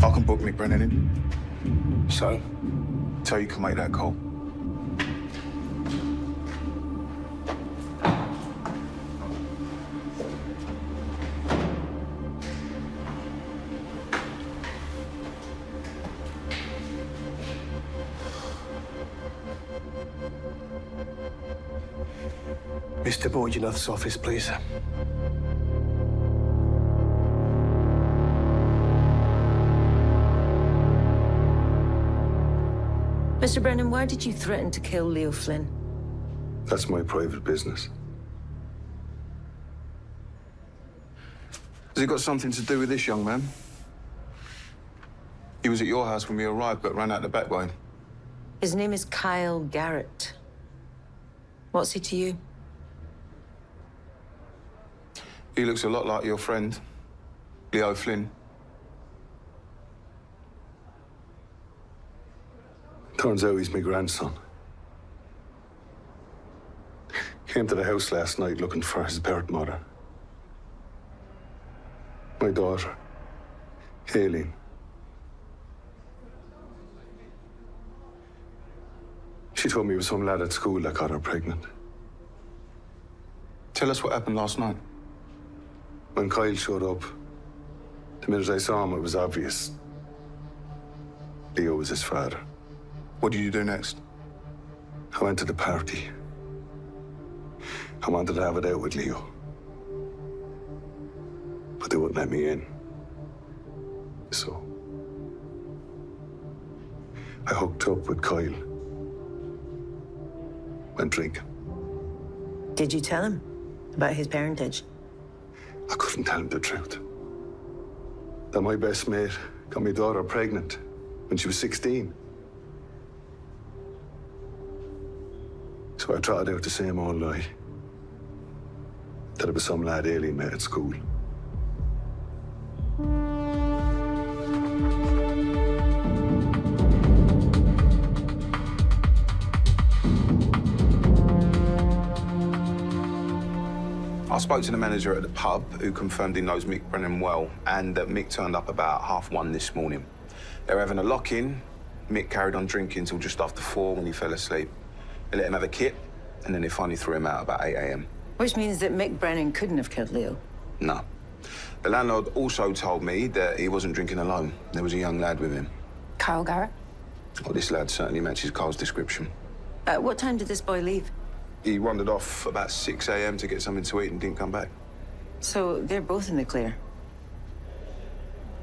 I can book Mick Brennan in. So? So you can make that call. Mr. Borgenuth's office, please. Mr. Brennan, why did you threaten to kill Leo Flynn? That's my private business. Has it got something to do with this young man? He was at your house when we arrived, but ran out the back way. His name is Kyle Garrett. What's he to you? He looks a lot like your friend, Leo Flynn. Turns out he's my grandson. Came to the house last night looking for his birth mother. My daughter, Aileen. She told me it was some lad at school that got her pregnant. Tell us what happened last night. When Kyle showed up, the minute I saw him, it was obvious. Leo was his father. What did you do next? I went to the party. I wanted to have it out with Leo. But they wouldn't let me in. So I hooked up with Kyle. Went drinking. Did you tell him about his parentage? I couldn't tell him the truth. That my best mate got my daughter pregnant when she was 16. So I trotted out the same old lie. That it was some lad Aileen met at school. I spoke to the manager at the pub, who confirmed he knows Mick Brennan well, and that Mick turned up about 1:30 this morning. They were having a lock-in. Mick carried on drinking till just after 4 when he fell asleep. They let him have a kit, and then they finally threw him out about 8 a.m. Which means that Mick Brennan couldn't have killed Leo. No. The landlord also told me that he wasn't drinking alone. There was a young lad with him. Kyle Garrett? Well, this lad certainly matches Carl's description. At what time did this boy leave? He wandered off about 6 a.m. to get something to eat and didn't come back. So they're both in the clear.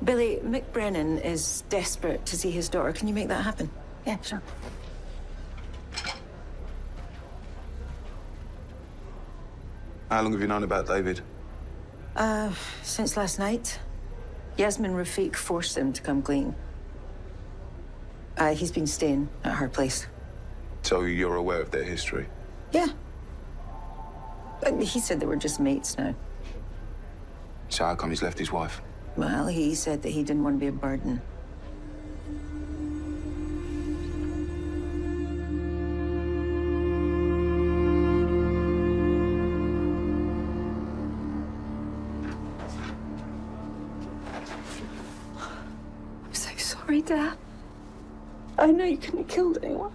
Billy, Mick Brennan is desperate to see his daughter. Can you make that happen? Yeah, sure. How long have you known about David? Since last night. Yasmin Rafiq forced him to come clean. He's been staying at her place. So you're aware of their history? Yeah. But he said they were just mates now. So how come he's left his wife? Well, he said that he didn't want to be a burden. I'm so sorry, Dad. I know you couldn't have killed anyone.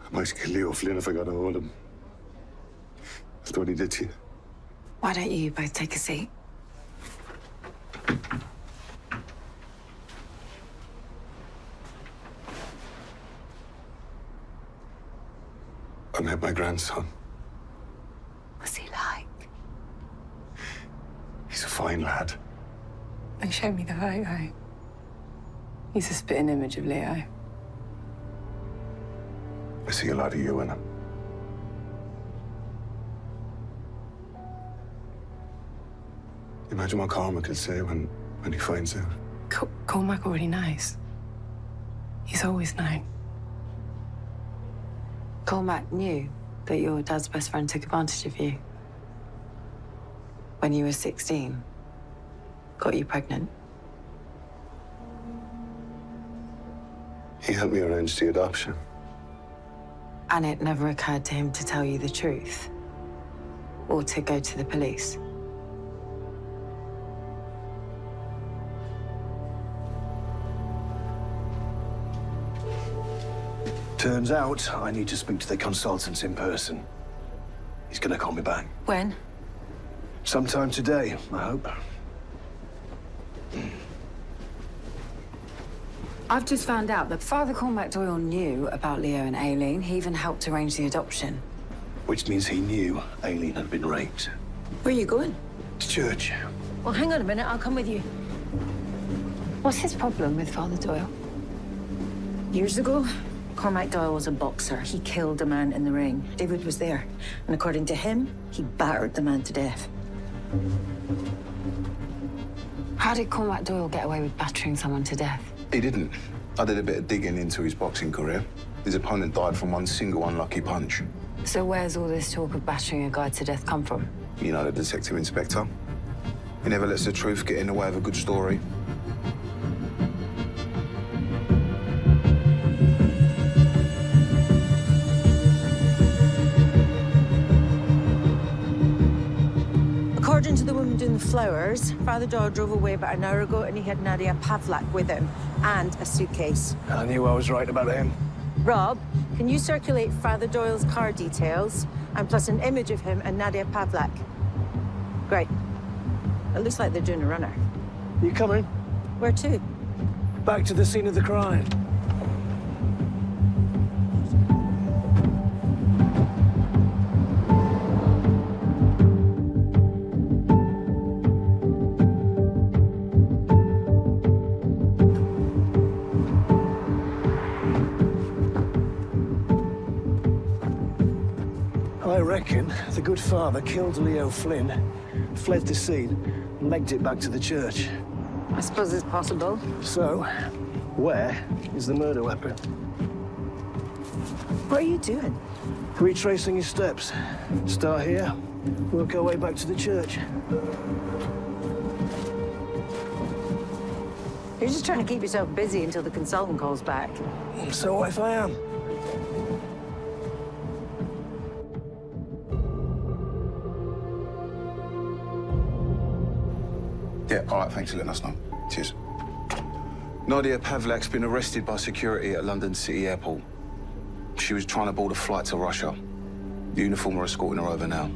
I might kill Leo Flynn if I got a hold of him. After what he did to you. Why don't you both take a seat? I met my grandson. What's he like? He's a fine lad. They showed me the photo. He's a spitting image of Leo. I see a lot of you in him. Imagine what Cormac will say when he finds out. Cormac already knows. He's always known. Cormac knew that your dad's best friend took advantage of you. When you were 16, got you pregnant. He helped me arrange the adoption. And it never occurred to him to tell you the truth. Or to go to the police. Turns out I need to speak to the consultants in person. He's gonna call me back. When? Sometime today, I hope. I've just found out that Father Cormac Doyle knew about Leo and Aileen. He even helped arrange the adoption. Which means he knew Aileen had been raped. Where are you going? To church. Well, hang on a minute. I'll come with you. What's his problem with Father Doyle? Years ago, Cormac Doyle was a boxer. He killed a man in the ring. David was there. And according to him, he battered the man to death. How did Cormac Doyle get away with battering someone to death? He didn't. I did a bit of digging into his boxing career. His opponent died from one single unlucky punch. So where's all this talk of battering a guy to death come from? You know, the detective inspector. He never lets the truth get in the way of a good story. According to the woman doing the flowers, Father Doyle drove away about an hour ago and he had Nadia Pavlak with him and a suitcase. I knew I was right about him. Rob, can you circulate Father Doyle's car details and plus an image of him and Nadia Pavlak? Great. It looks like they're doing a runner. You coming? Where to? Back to the scene of the crime. I reckon the good father killed Leo Flynn, fled the scene, and legged it back to the church. I suppose it's possible. So, where is the murder weapon? What are you doing? Retracing his steps. Start here, work our way back to the church. You're just trying to keep yourself busy until the consultant calls back. So what if I am? Yeah, all right, thanks for letting us know. Cheers. Nadia Pavlak's been arrested by security at London City Airport. She was trying to board a flight to Russia. The uniform are escorting her over now.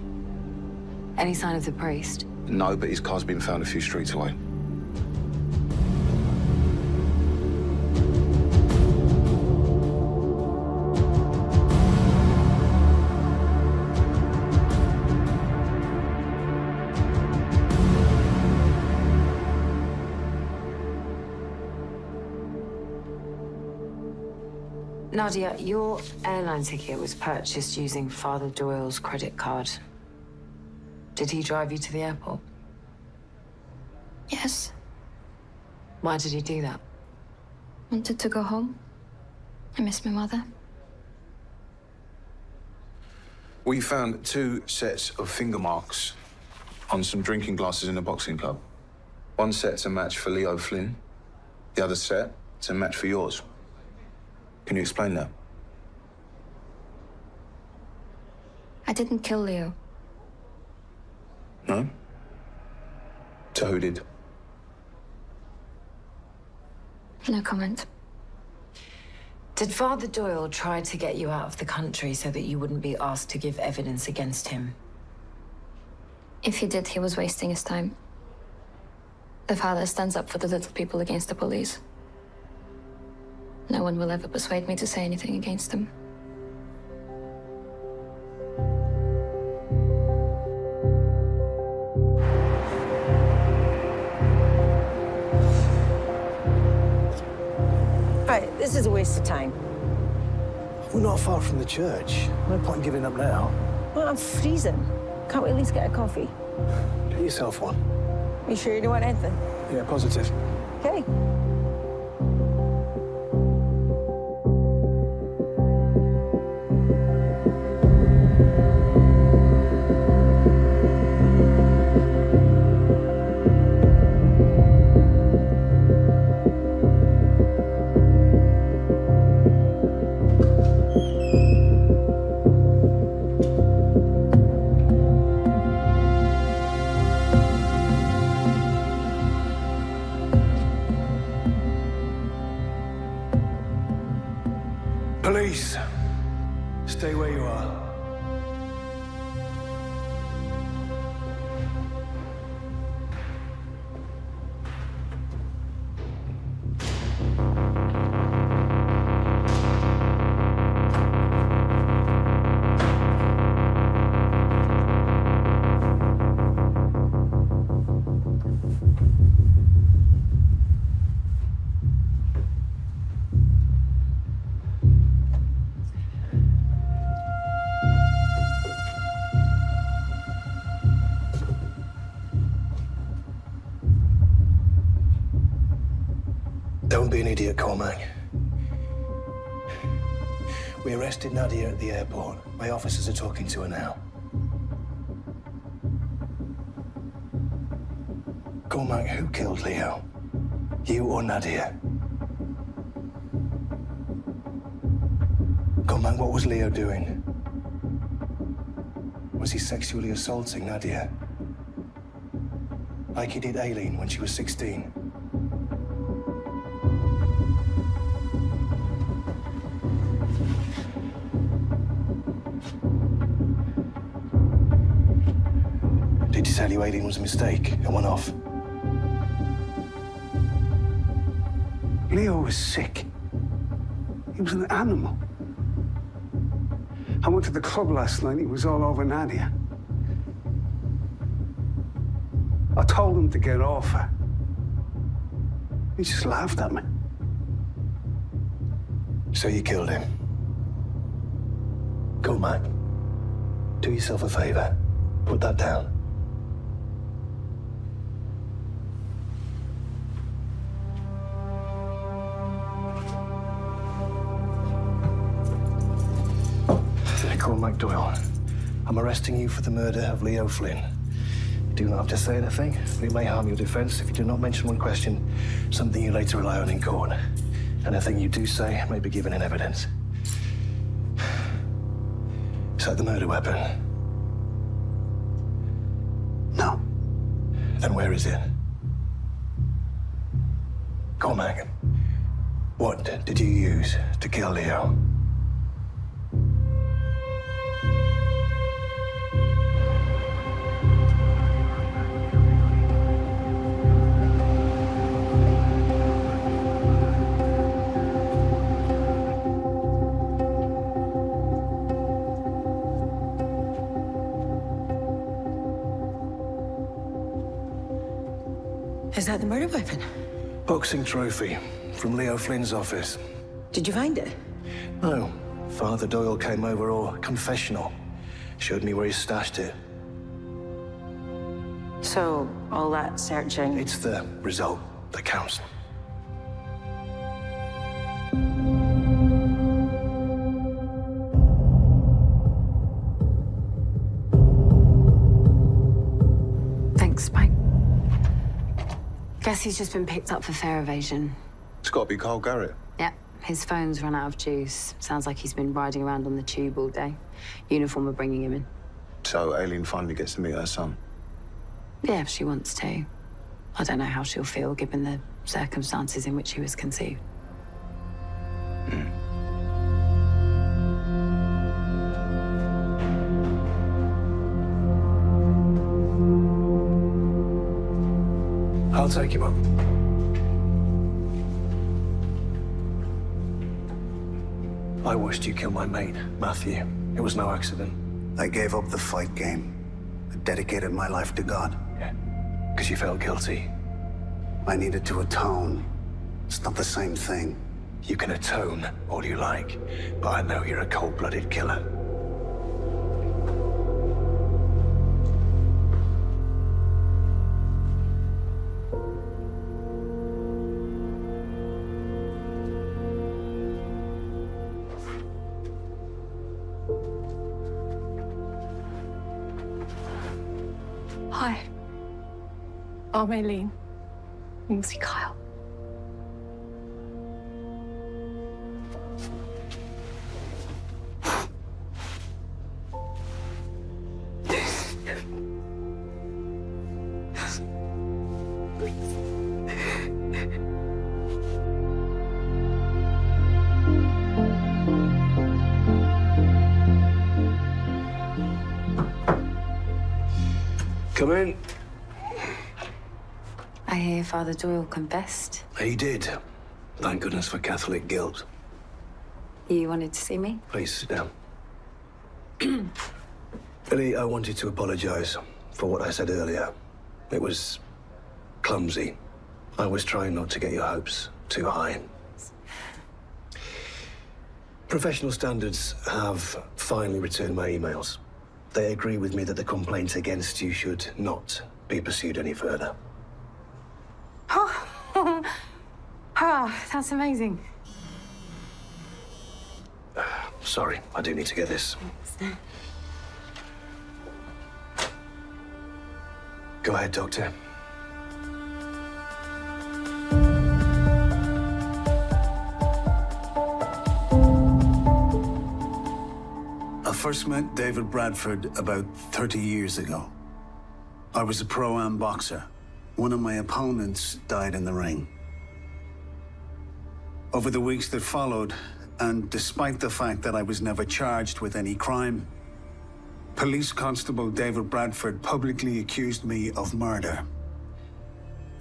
Any sign of the priest? No, but his car's been found a few streets away. Nadia, your airline ticket was purchased using Father Doyle's credit card. Did he drive you to the airport? Yes. Why did he do that? Wanted to go home. I miss my mother. We found 2 sets of finger marks on some drinking glasses in a boxing club. One set to match for Leo Flynn, the other set to match for yours. Can you explain that? I didn't kill Leo. No? So who did? No comment. Did Father Doyle try to get you out of the country so that you wouldn't be asked to give evidence against him? If he did, he was wasting his time. The father stands up for the little people against the police. No one will ever persuade me to say anything against him. Right, this is a waste of time. We're not far from the church. No point in giving up now. Well, I'm freezing. Can't we at least get a coffee? Get yourself one. You sure you don't want anything? Yeah, positive. Okay. Police, stay where you are. be an idiot, Cormac. We arrested Nadia at the airport. My officers are talking to her now. Cormac, who killed Leo? You or Nadia? Cormac, what was Leo doing? Was he sexually assaulting Nadia? Like he did Aileen when she was 16? Did he tell you Aileen was a mistake, a one-off? Leo was sick. He was an animal. I went to the club last night. He was all over Nadia. I told him to get off her. He just laughed at me. So you killed him? Cormac, do yourself a favor. Put that down. Cormac Doyle, I'm arresting you for the murder of Leo Flynn. You do not have to say anything, but it may harm your defense if you do not mention one question, something you later rely on in court. Anything you do say may be given in evidence. Is that the murder weapon? No. Then where is it? Cormac, what did you use to kill Leo? Is that the murder weapon? Boxing trophy from Leo Flynn's office. Did you find it? No. Father Doyle came over, or confessional. Showed me where he stashed it. So, all that searching... It's the result that counts. Thanks, Mike. Guess he's just been picked up for fare evasion. It's got to be Carl Garrett. Yep, his phone's run out of juice. Sounds like he's been riding around on the tube all day. Uniform are bringing him in. So Aileen finally gets to meet her son. Yeah, if she wants to. I don't know how she'll feel given the circumstances in which he was conceived. I'll take him up. I watched you kill my mate, Matthew. It was no accident. I gave up the fight game. I dedicated my life to God. Yeah, because you felt guilty. I needed to atone. It's not the same thing. You can atone all you like, but I know you're a cold-blooded killer. Hi. I'm Aileen. You can see Kyle. Come in. I hear Father Doyle confessed. He did. Thank goodness for Catholic guilt. You wanted to see me? Please sit down. Billy, I wanted to apologize for what I said earlier. It was clumsy. I was trying not to get your hopes too high. Professional Standards have finally returned my emails. They agree with me that the complaint against you should not be pursued any further. Ah, that's amazing. Sorry, I do need to get this. Go ahead, Doctor. I first met David Bradford about 30 years ago. I was a pro-am boxer. One of my opponents died in the ring. Over the weeks that followed, and despite the fact that I was never charged with any crime, Police Constable David Bradford publicly accused me of murder.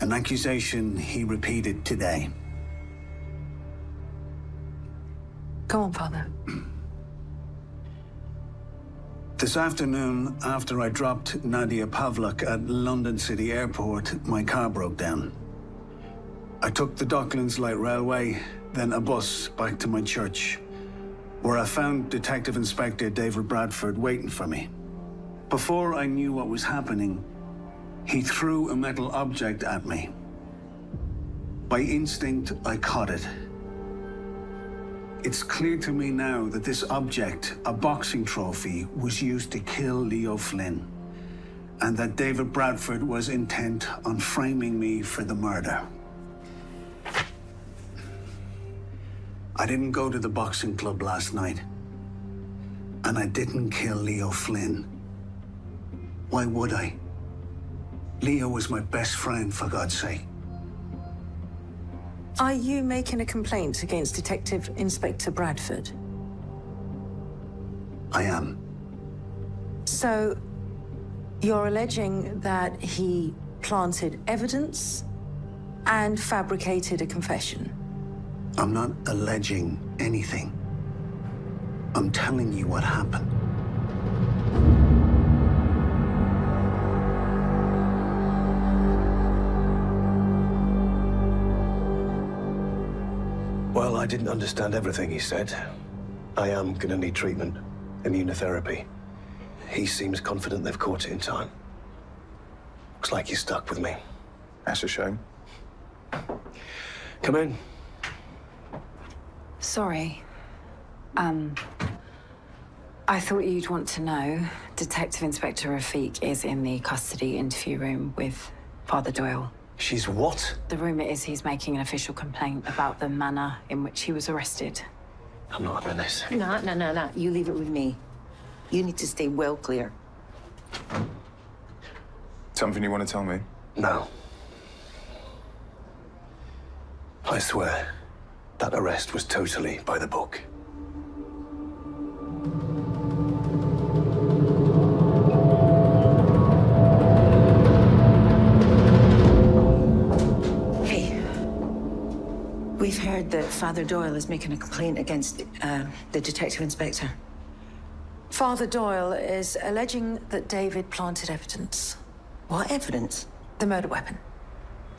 An accusation he repeated today. Go on, Father. This afternoon, after I dropped Nadia Pavlak at London City Airport, my car broke down. I took the Docklands Light Railway, then a bus back to my church, where I found Detective Inspector David Bradford waiting for me. Before I knew what was happening, he threw a metal object at me. By instinct, I caught it. It's clear to me now that this object, a boxing trophy, was used to kill Leo Flynn, and that David Bradford was intent on framing me for the murder. I didn't go to the boxing club last night, and I didn't kill Leo Flynn. Why would I? Leo was my best friend, for God's sake. Are you making a complaint against Detective Inspector Bradford? I am. So, you're alleging that he planted evidence and fabricated a confession? I'm not alleging anything. I'm telling you what happened. Well, I didn't understand everything he said. I am gonna need treatment, immunotherapy. He seems confident they've caught it in time. Looks like he's stuck with me. That's a shame. Come in. Sorry. I thought you'd want to know. Detective Inspector Rafiq is in the custody interview room with Father Doyle. She's what? The rumour is he's making an official complaint about the manner in which he was arrested. I'm not having this. No. You leave it with me. You need to stay well clear. Something you want to tell me? No. I swear, that arrest was totally by the book. Hey, we've heard that Father Doyle is making a complaint against the detective inspector. Father Doyle is alleging that David planted evidence. What evidence? The murder weapon.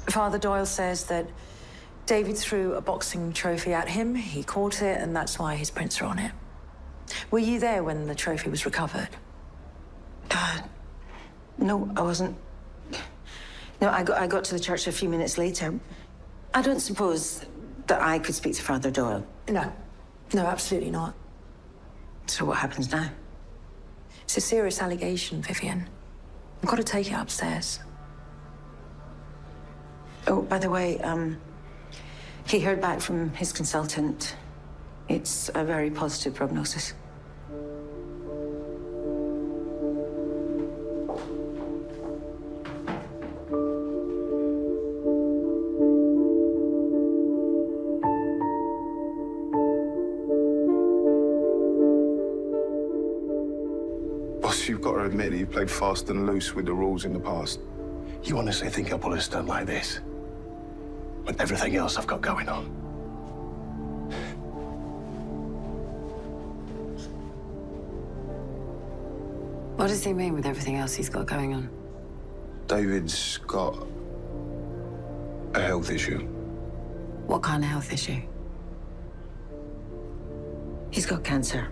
Father Doyle says that David threw a boxing trophy at him, he caught it, and that's why his prints are on it. Were you there when the trophy was recovered? No, I wasn't. No, I got to the church a few minutes later. I don't suppose that I could speak to Father Doyle. No. No, absolutely not. So what happens now? It's a serious allegation, Vivian. I've got to take it upstairs. Oh, by the way, he heard back from his consultant. It's a very positive prognosis. Boss, you've got to admit that you played fast and loose with the rules in the past. You honestly think I'll pull a stunt like this? With everything else I've got going on? What does he mean with everything else he's got going on? David's got a health issue. What kind of health issue? He's got cancer.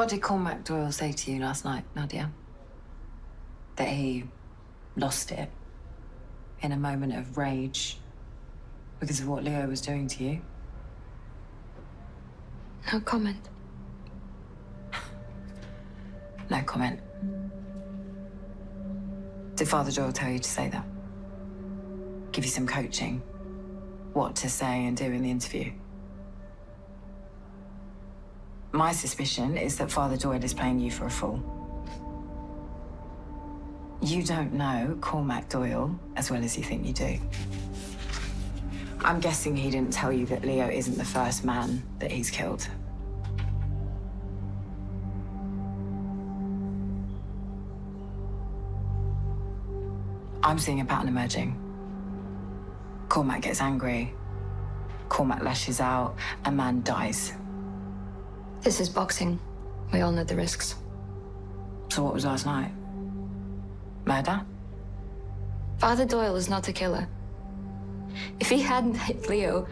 What did Cormac Doyle say to you last night, Nadia? That he lost it in a moment of rage because of what Leo was doing to you? No comment. No comment. Did Father Doyle tell you to say that? Give you some coaching? What to say and do in the interview? My suspicion is that Father Doyle is playing you for a fool. You don't know Cormac Doyle as well as you think you do. I'm guessing he didn't tell you that Leo isn't the first man that he's killed. I'm seeing a pattern emerging. Cormac gets angry. Cormac lashes out. A man dies. This is boxing. We all know the risks. So what was last night? Murder? Father Doyle is not a killer. If he hadn't hit Leo,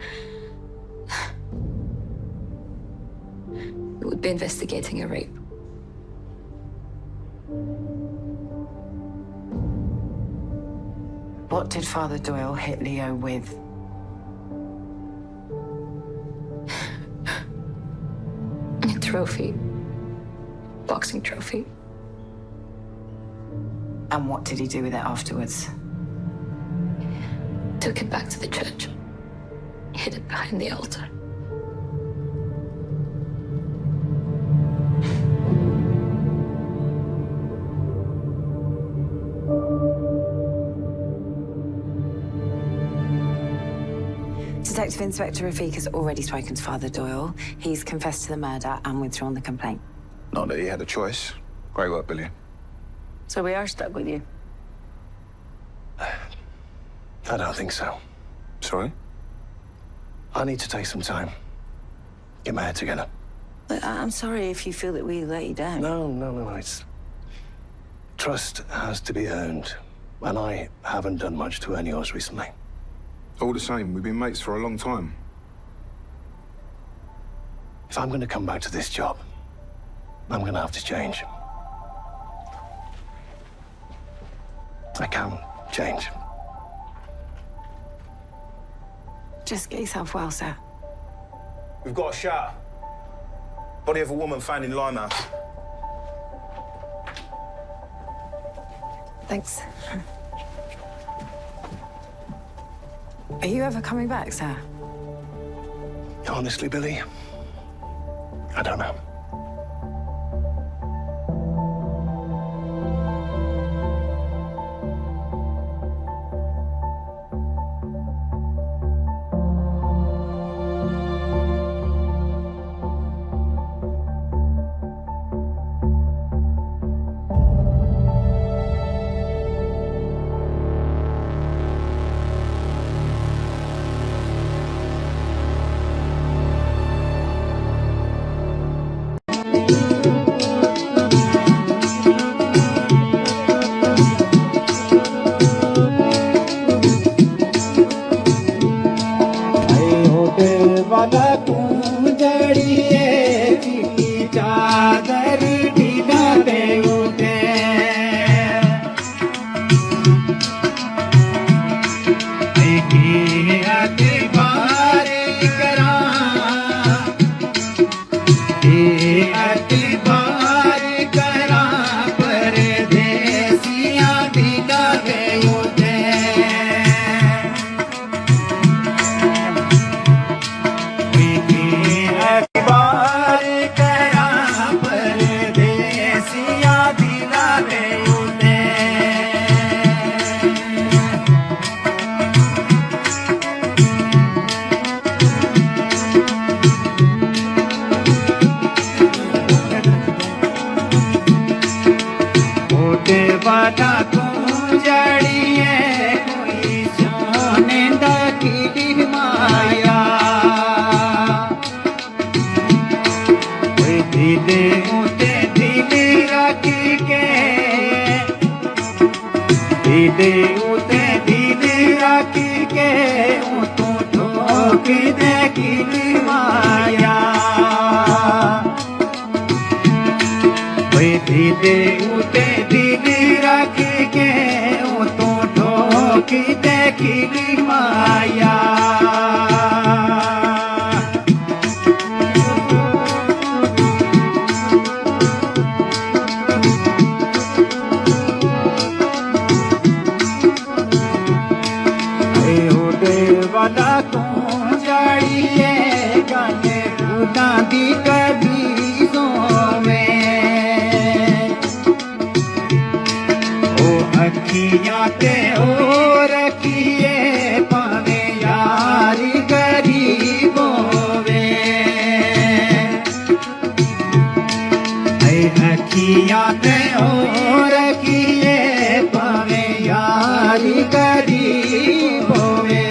we would be investigating a rape. What did Father Doyle hit Leo with? A trophy. Boxing trophy. And what did he do with it afterwards? Took it back to the church. Hid it behind the altar. Detective Inspector Rafiq has already spoken to Father Doyle. He's confessed to the murder and withdrawn the complaint. Not that he had a choice. Great work, Billy. So we are stuck with you. I don't think so. Sorry? I need to take some time. Get my head together. Look, I'm sorry if you feel that we let you down. No. It's... Trust has to be earned. And I haven't done much to earn yours recently. All the same, we've been mates for a long time. If I'm going to come back to this job, I'm going to have to change. I can change. Just get yourself well, sir. We've got a shot. Body of a woman found in Limehouse. Thanks. Are you ever coming back, sir? Honestly, Billy, I don't know. दे उते दिन रख के तो ठोक देखी माया वाला को जाइए गाने फूटा दी कभी सोवे ओ अखियां ते ओ रखिए पावे यारी गरीबों वे अखियां ते ओ रखिए पावे यारी गरीबों वे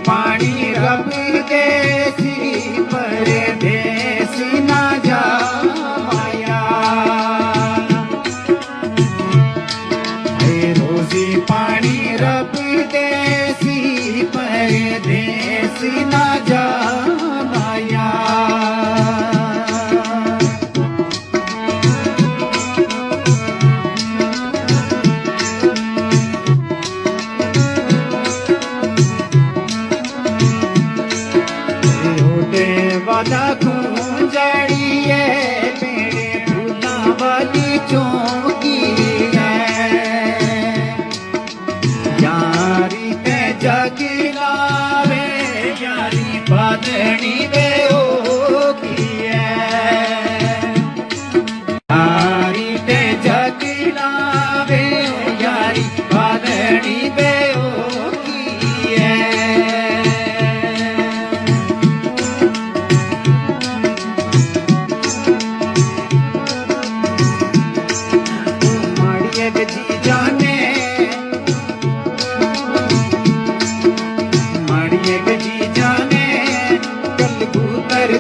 पानी रब दे सी पर देसी ना जा माया रोजी पानी रब दे सी पर देसी ना जा माया वादा खून जड़िए मेरे फूला वाली चौकी है यारी ते जग लावे यारी बादनी बे ओकी है यारी ते जग लावे यारी बादनी बे ओकी है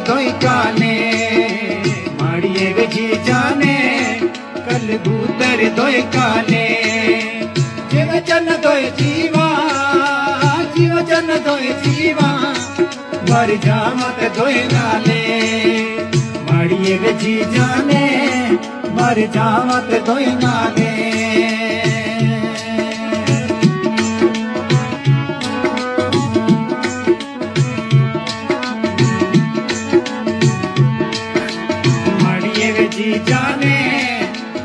दोई काने माड़िए गजी जाने कल बूतर दोई काने जीव जन दोई जीवा जीव जन दोई जीवा मर जामत दोई नाले माड़िए गजी जाने मर जामत दोई नाले जी जाने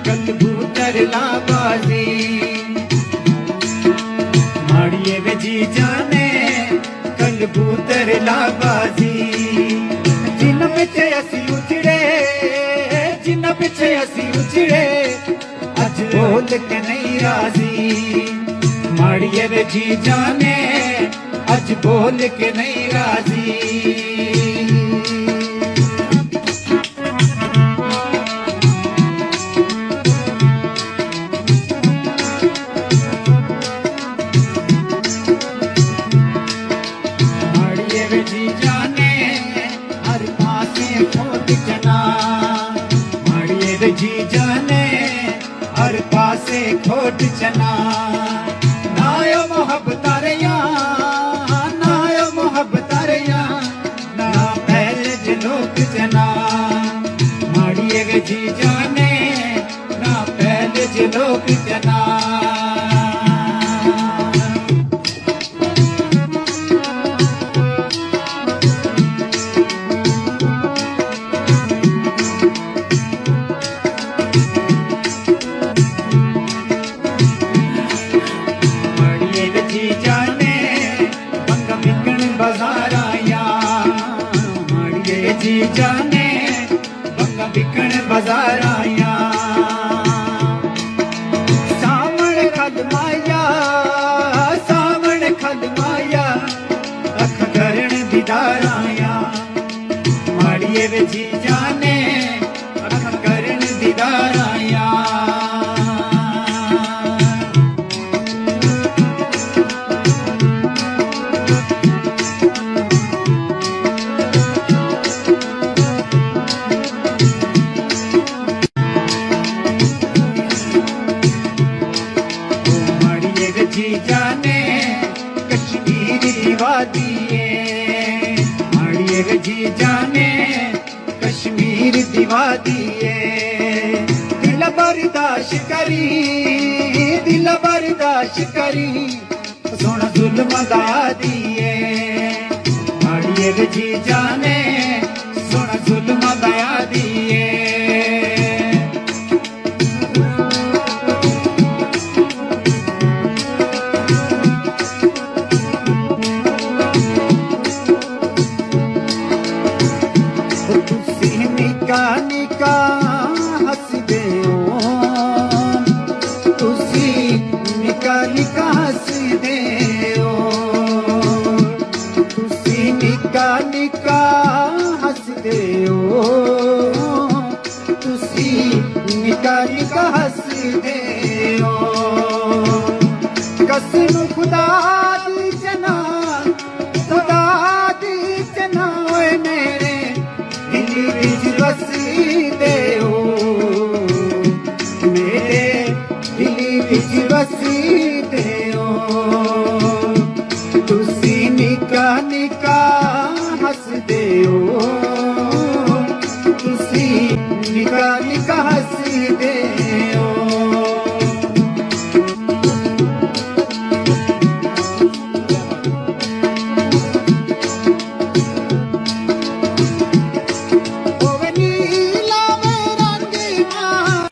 कल बूतर लाबाजी माड़िए वे जी जाने कल बूतर लाबाजी जिन पिछे असी उजड़े जिन पिछे असी उजड़े अज बोल के नहीं राजी माड़िए वे जी जाने अज बोल के नहीं राजी जी जाने हर पासे खोट चना नायो मोहब्बत रिया नायो मोहब्बत रिया ना पहले जनोक जना माड़िए वे जी जाने ना पहले जनोक जना जी जाने बंगा बिकन बाजार आया सामण खद माया अख करण दीदार आया माड़िए वे जी जाने अख करण दीदार आया दिवा दिए माड़िए वे जी जाने कश्मीर दिवा दिए दिल बर्दाश्त करी दिल बर्दाश्त करी सोना जुल्म दया दिए माड़िए वे जी जाने सोना जुल्म दया दिए निका हसदे हो तुसी निका निका हसदे हो तुसी निका निका हसदे हो तुसी निका निका हसदे